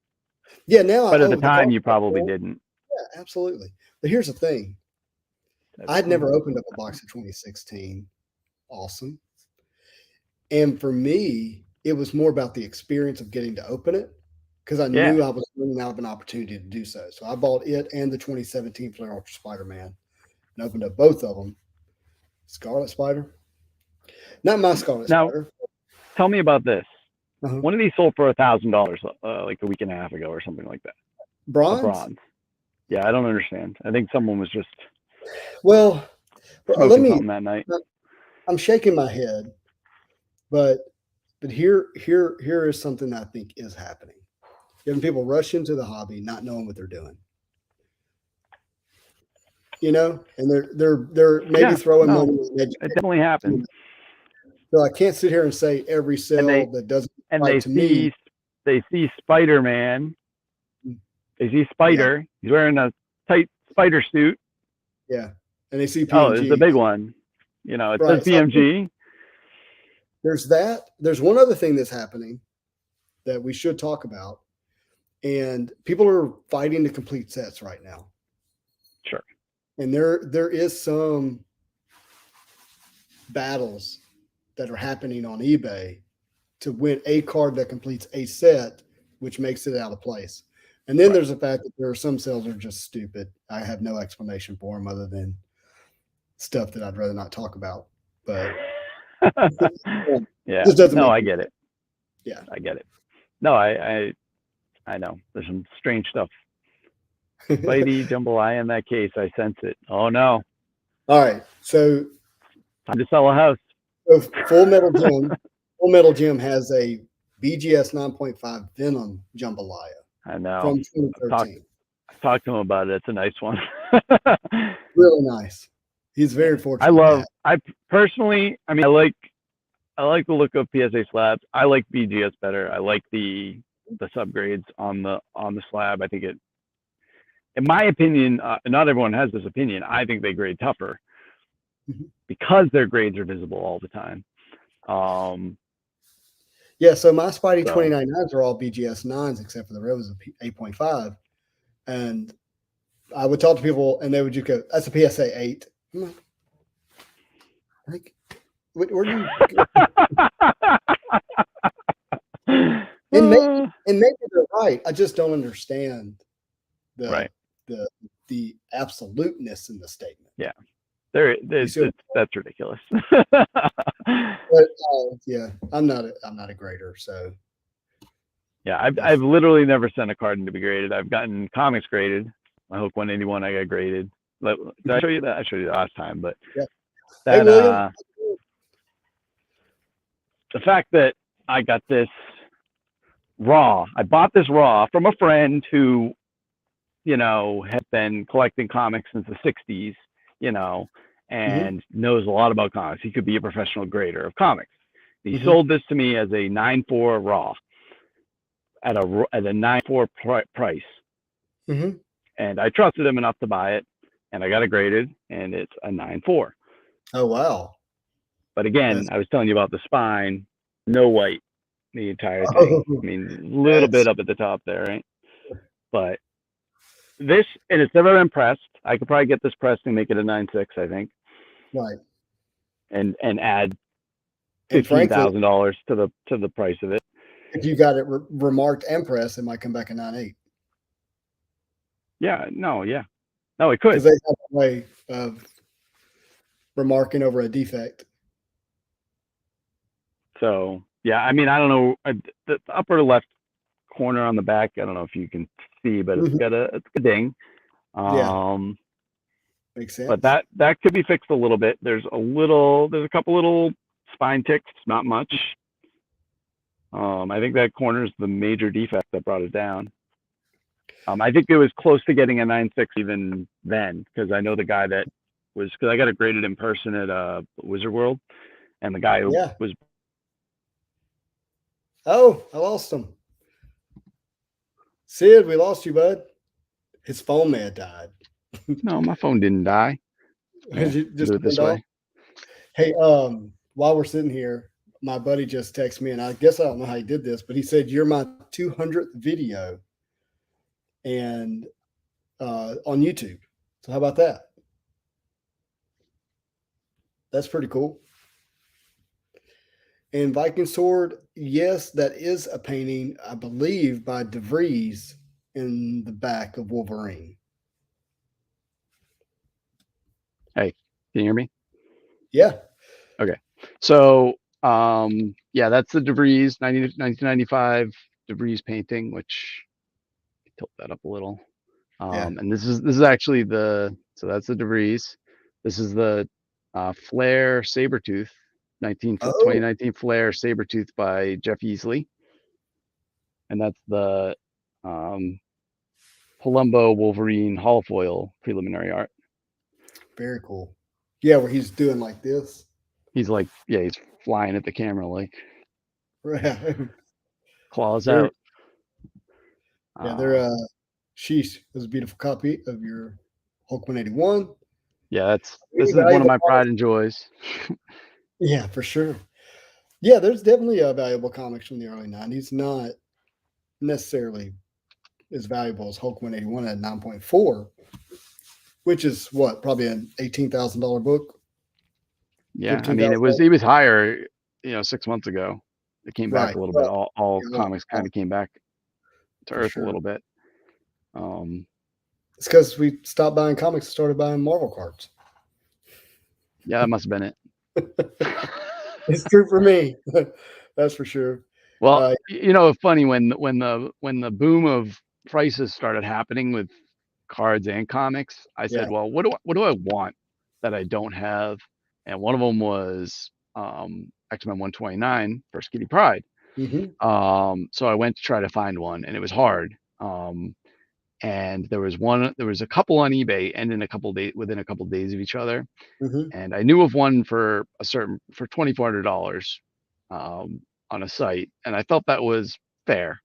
Yeah, now. But at the time, you probably didn't. Yeah, absolutely. But here's the thing. I'd never opened up a box of 2016. Awesome. And for me, it was more about the experience of getting to open it because I knew I was running out of an opportunity to do so. So I bought it and the 2017 Flare Ultra Spider-Man and opened up both of them. Scarlet Spider. Not my Scarlet Spider. Tell me about this. One of these sold for $1,000 like a week and a half ago or something like that. Bronze? Yeah, I don't understand. I think someone was just smoking something that night. I'm shaking my head, but here is something I think is happening. You're having people rush into the hobby not knowing what they're doing. You know, and they're maybe throwing money. It definitely happens. So I can't sit here and say every sale that doesn't apply to me. They see Spider-Man. They see Spider. Yeah. He's wearing a tight spider suit. Yeah, and they see PMG. Oh, it's the big one. You know, it says PMG. There's that. There's one other thing that's happening that we should talk about, and people are fighting to complete sets right now. Sure. And there is some battles that are happening on eBay to win a card that completes a set, which makes it out of place. And then there's the fact that there are some sales that are just stupid. I have no explanation for them other than stuff that I'd rather not talk about. But yeah, no, I get it. Yeah, I get it. No, I know. There's some strange stuff. Spidey, jambalaya in that case. I sense it. Oh no. All right, so time to sell a house. So Full Metal Jim has a BGS 9.5 Venom Jambalaya I know. from 2013. I talked to him about it. It's a nice one. Really nice. He's Yeah. very fortunate. I personally, I mean, I like the look of PSA slabs. I like BGS better. I like the subgrades on the slab. I think it, in my opinion, not everyone has this opinion. I think they grade tougher because their grades are visible all the time. Yeah, so my Spidey So 29.9s are all BGS 9s except for the Rose of 8.5. And I would talk to people and they would just go, that's a PSA 8. I'm like, where do you and maybe they're right. I just don't understand the right. the absoluteness in the statement. Yeah. That's ridiculous. But yeah, I'm not a grader, so yeah, I've literally never sent a card in to be graded. I've gotten comics graded. My Hook 181 I got graded. Did I show you that? I showed you the last time, but yeah. That, Hey William, the fact that I got this raw, I bought this raw from a friend who, you know, has been collecting comics since the 60s, you know, and knows a lot about comics. He could be a professional grader of comics. He sold this to me as a 9.4 raw at a 9.4 price. And I trusted him enough to buy it, and I got it graded, and it's a 9.4. Oh wow! But again, I was telling you about the spine, no white the entire thing. I mean, a little bit up at the top there, right? But this, and it's never been pressed. I could probably get this pressed and make it a 9.6, I think. Right. And add $15,000 to the price of it. If you got it remarked and pressed, it might come back a 9.8. Yeah. No. It could. Because they have a way of remarking over a defect. So yeah, I mean, I don't know, the upper left corner on the back, I don't know if you can see, but it's got a ding. Makes sense. But that could be fixed a little bit. There's a couple little spine ticks, not much. I think that corner is the major defect that brought it down. I think it was close to getting a 9.6 even then, because I know the guy that was, because I got it graded in person at Wizard World, and the guy who was. Oh, I lost him. Sid, we lost you, bud. His phone may have died. No, my phone didn't die. Yeah, just do it this way. Hey, while we're sitting here, my buddy just texted me, and I guess I don't know how he did this, but he said you're my 200th video, and on YouTube. So how about that? That's pretty cool. And Viking Sword, yes, that is a painting, I believe, by DeVries in the back of Wolverine. Hey, can you hear me? Yeah. Okay. So, yeah, that's the DeVries 1995 DeVries painting, which tilt that up a little. And this is actually so that's the DeVries. This is the Flair Sabretooth, 2019 Flair Sabretooth by Jeff Easley. And that's the Palumbo Wolverine holofoil preliminary art. Very cool. Yeah, where he's doing like this. He's like, yeah, he's flying at the camera like claws out. Yeah, they're sheesh. That's a beautiful copy of your Hulk 181. Yeah, this is one of my pride and joys. Yeah, for sure. Yeah, there's definitely valuable comics from the early 90s. Not necessarily as valuable as Hulk 181 at 9.4, which is what, probably an $18,000 book. Yeah, I mean, it was higher, 6 months ago. It came back a little bit. All comics kind of came back to earth a little bit. It's because we stopped buying comics and started buying Marvel cards. Yeah, that must have been it. It's true for me. That's for sure. Well, funny when the boom of prices started happening with cards and comics, I said, well, what do I want that I don't have? And one of them was X-Men 129 First Kitty Pryde. So I went to try to find one, and it was hard. And there was a couple on eBay, and within a couple days of each other. And I knew of one for $2,400 on a site, and I felt that was fair.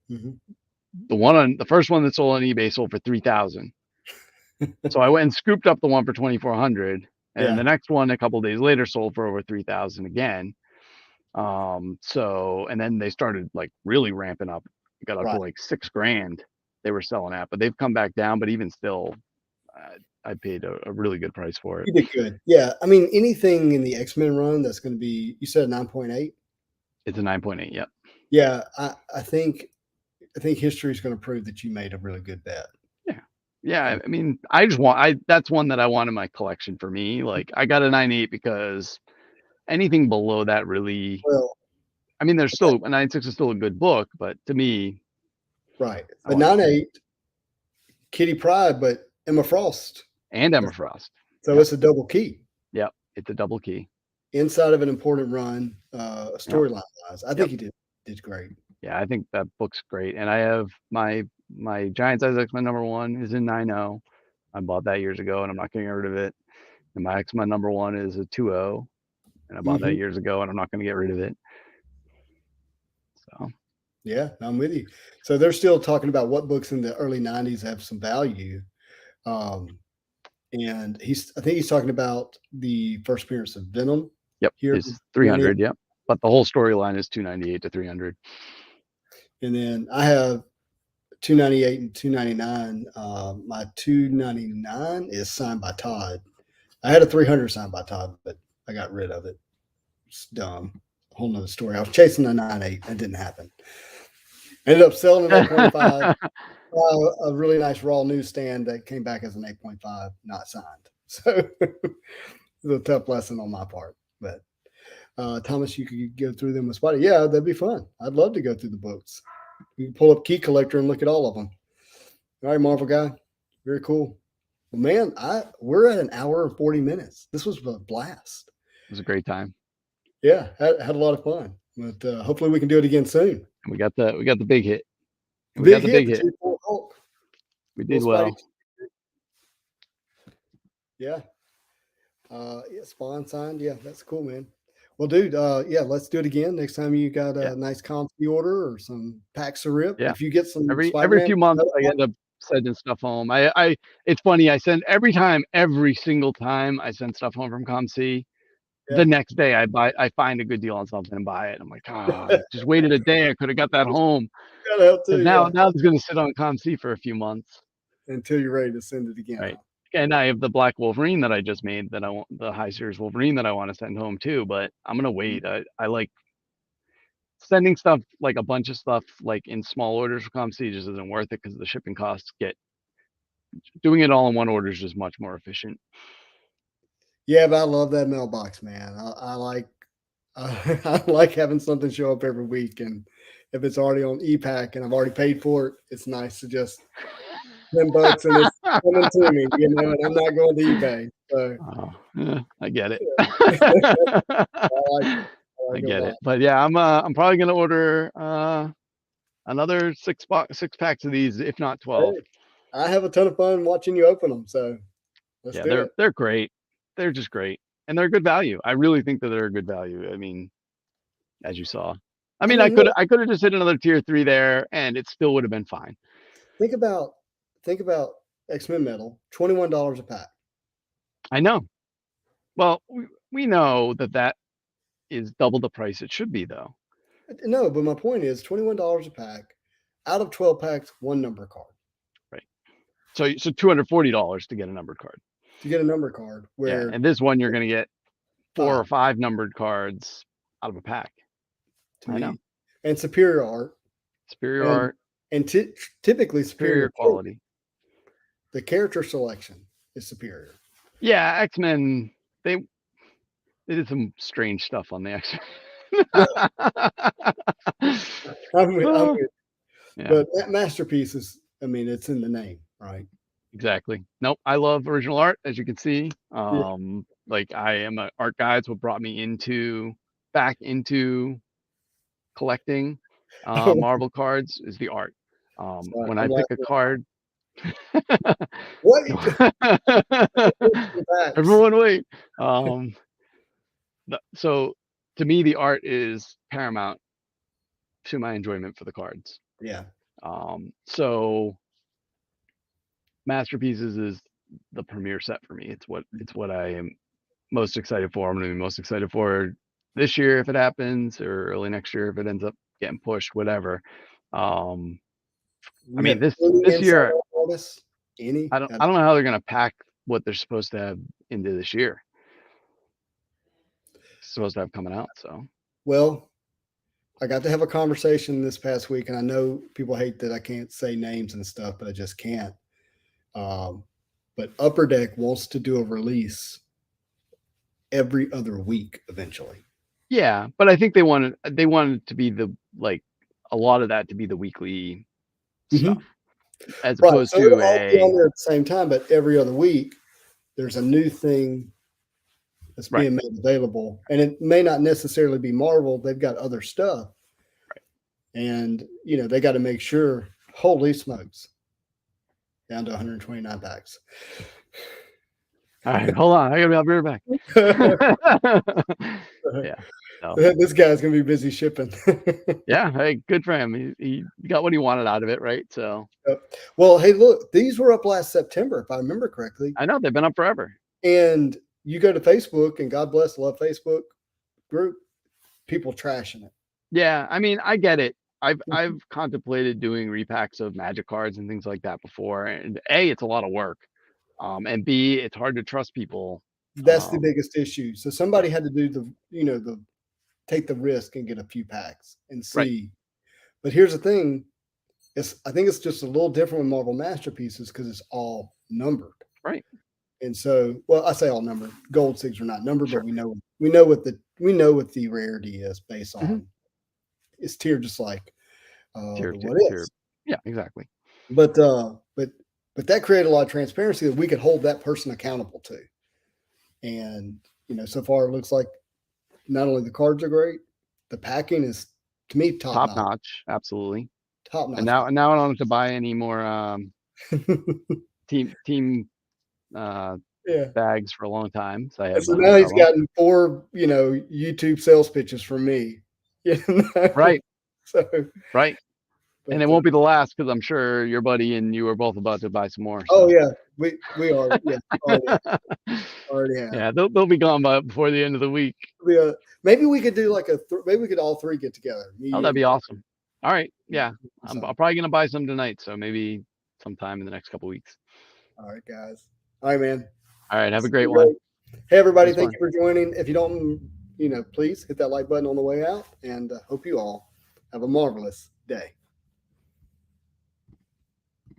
The first one that sold on eBay sold for $3,000. So I went and scooped up the one for $2,400, and the next one a couple days later sold for over $3,000 again. And then they started like really ramping up. It got up to like $6,000 they were selling at, but they've come back down. But even still, I paid a really good price for it. You did good. Yeah. I mean, anything in the X-Men run that's going to be, you said 9.8? It's a 9.8. Yep. Yeah. I think history is going to prove that you made a really good bet. Yeah. I mean, that's one that I want in my collection for me. Like, I got a 9.8 because anything below that really, I mean, there's still a 9.6 is still a good book, but to me, right. But 9.8, Kitty Pryde, but Emma Frost. And Emma Frost. So it's a double key. Yep. It's a double key. Inside of an important run, storyline wise. I think he did great. Yeah, I think that book's great. And I have my Giant Size X-Men #1 is in 9.0. I bought that years ago, and I'm not getting rid of it. And my X-Men #1 is a 2.0, and I bought that years ago, and I'm not going to get rid of it. So yeah, I'm with you. So they're still talking about what books in the early 90s have some value. And I think he's talking about the first appearance of Venom. Yep, it's 300. Yep, but the whole storyline is 298 to 300. And then I have 298 and 299. My 299 is signed by Todd. I had a 300 signed by Todd, but I got rid of it. It's dumb. A whole nother story. I was chasing a 9.8. That didn't happen. Ended up selling it at 8.5. A really nice raw newsstand that came back as an 8.5, not signed. So it was a tough lesson on my part. But Thomas, you could go through them with Spotty. Yeah, that'd be fun. I'd love to go through the books. You can pull up Key Collector and look at all of them. All right, Marvel guy. Very cool. Well, man, we're at an hour and 40 minutes. This was a blast. It was a great time. Yeah, had a lot of fun. But hopefully we can do it again soon. And we got the big hit. We got the big hit. We did well. Yeah. Spawn signed. Yeah, that's cool, man. Well, dude, let's do it again. Next time you got a nice ComC order or some packs to rip. Yeah. If you get some every few months, I end up sending stuff home. It's funny. I send every single time I send stuff home from ComC. The next day I find a good deal on something and buy it. I'm like, I just waited a day. I could have got that home. Now it's going to sit on ComC for a few months until you're ready to send it again. Right. And I have the Black Wolverine that I just made that I want, the High Series Wolverine that I want to send home too. But I'm gonna wait. I like sending stuff, like a bunch of stuff, like in small orders for ComC just isn't worth it because the shipping costs doing it all in one order is just much more efficient. Yeah, but I love that mailbox, man. I like having something show up every week, and if it's already on ePack and I've already paid for it, it's nice to just $10 and it's coming to me, and I'm not going to eBay. So I get it. I get it. But yeah, I'm probably gonna order another 6 packs of these, if not 12. Hey, I have a ton of fun watching you open them. So let's do it. They're great. They're just great, and they're good value. I really think that they're a good value. I mean, as you saw, I could have just hit another tier 3 there, and it still would have been fine. Think about X-Men Metal, $21 a pack. I know. Well, we know that is double the price it should be, though. No, but my point is $21 a pack. Out of 12 packs, 1 number card. Right. So $240 to get a numbered card. To get a number card, and this one you're going to get 4 or 5 numbered cards out of a pack. I know. And superior art. And typically superior quality. The character selection is superior. Yeah, X-Men, they did some strange stuff on the X-Men. I'm with. Yeah. But that masterpiece is, it's in the name, right? Exactly. Nope. I love original art, as you can see. Like I am an art guy. It's what brought me back into collecting Marvel cards is the art. When I pick a card, Wait. everyone wait. So to me, the art is paramount to my enjoyment for the cards. Yeah. So Masterpieces is the premier set for me. It's what I am most excited for. I'm going to be most excited for this year if it happens, or early next year if it ends up getting pushed, whatever. I mean, this year, I don't know how they're going to pack what they're supposed to have into this year. It's supposed to have coming out. So, well, I got to have a conversation this past week, and I know people hate that I can't say names and stuff, but I just can't. But Upper Deck wants to do a release every other week eventually. Yeah, but I think they wanted to be a lot of that to be the weekly stuff, as opposed to it'll all be on there at the same time, but every other week there's a new thing that's being made available, and it may not necessarily be Marvel. They've got other stuff, and they got to make sure. Holy smokes! Down to 129 packs. All right, hold on. I gotta be right back. Yeah. So. This guy's gonna be busy shipping. Yeah, hey, good for him. He got what he wanted out of it, right? So. Well, hey, look, these were up last September, if I remember correctly. I know they've been up forever. And you go to Facebook, and God bless, love Facebook group, people trashing it. Yeah, I mean, I get it. I've contemplated doing repacks of Magic cards and things like that before, and A, it's a lot of work, and B, it's hard to trust people. That's the biggest issue. So somebody had to do take the risk and get a few packs and see. Right. But here's the thing: I think it's just a little different with Marvel Masterpieces because it's all numbered. Right. And so, well, I say all numbered. Gold SIGs are not numbered, but we know what the rarity is based on. It's tiered just like tier. Yeah, exactly. But that created a lot of transparency that we could hold that person accountable to. And so far it looks like not only the cards are great, the packing is, to me, top notch. Absolutely top notch. And now I don't have to buy any more team bags for a long time. So now he's gotten 4 YouTube sales pitches from me. Right. So right. And it won't be the last, because I'm sure your buddy and you are both about to buy some more. So. Oh yeah, we are. Yeah, already have. Yeah, they'll be gone before the end of the week. Maybe we could do maybe we could all 3 get together. Oh, that'd be awesome. All right, yeah, I'm probably gonna buy some tonight, so maybe sometime in the next couple weeks. All right, guys. All right, man. All right, have a great one. Hey, everybody, thank you for joining. If you don't, please hit that like button on the way out, and hope you all have a marvelous day.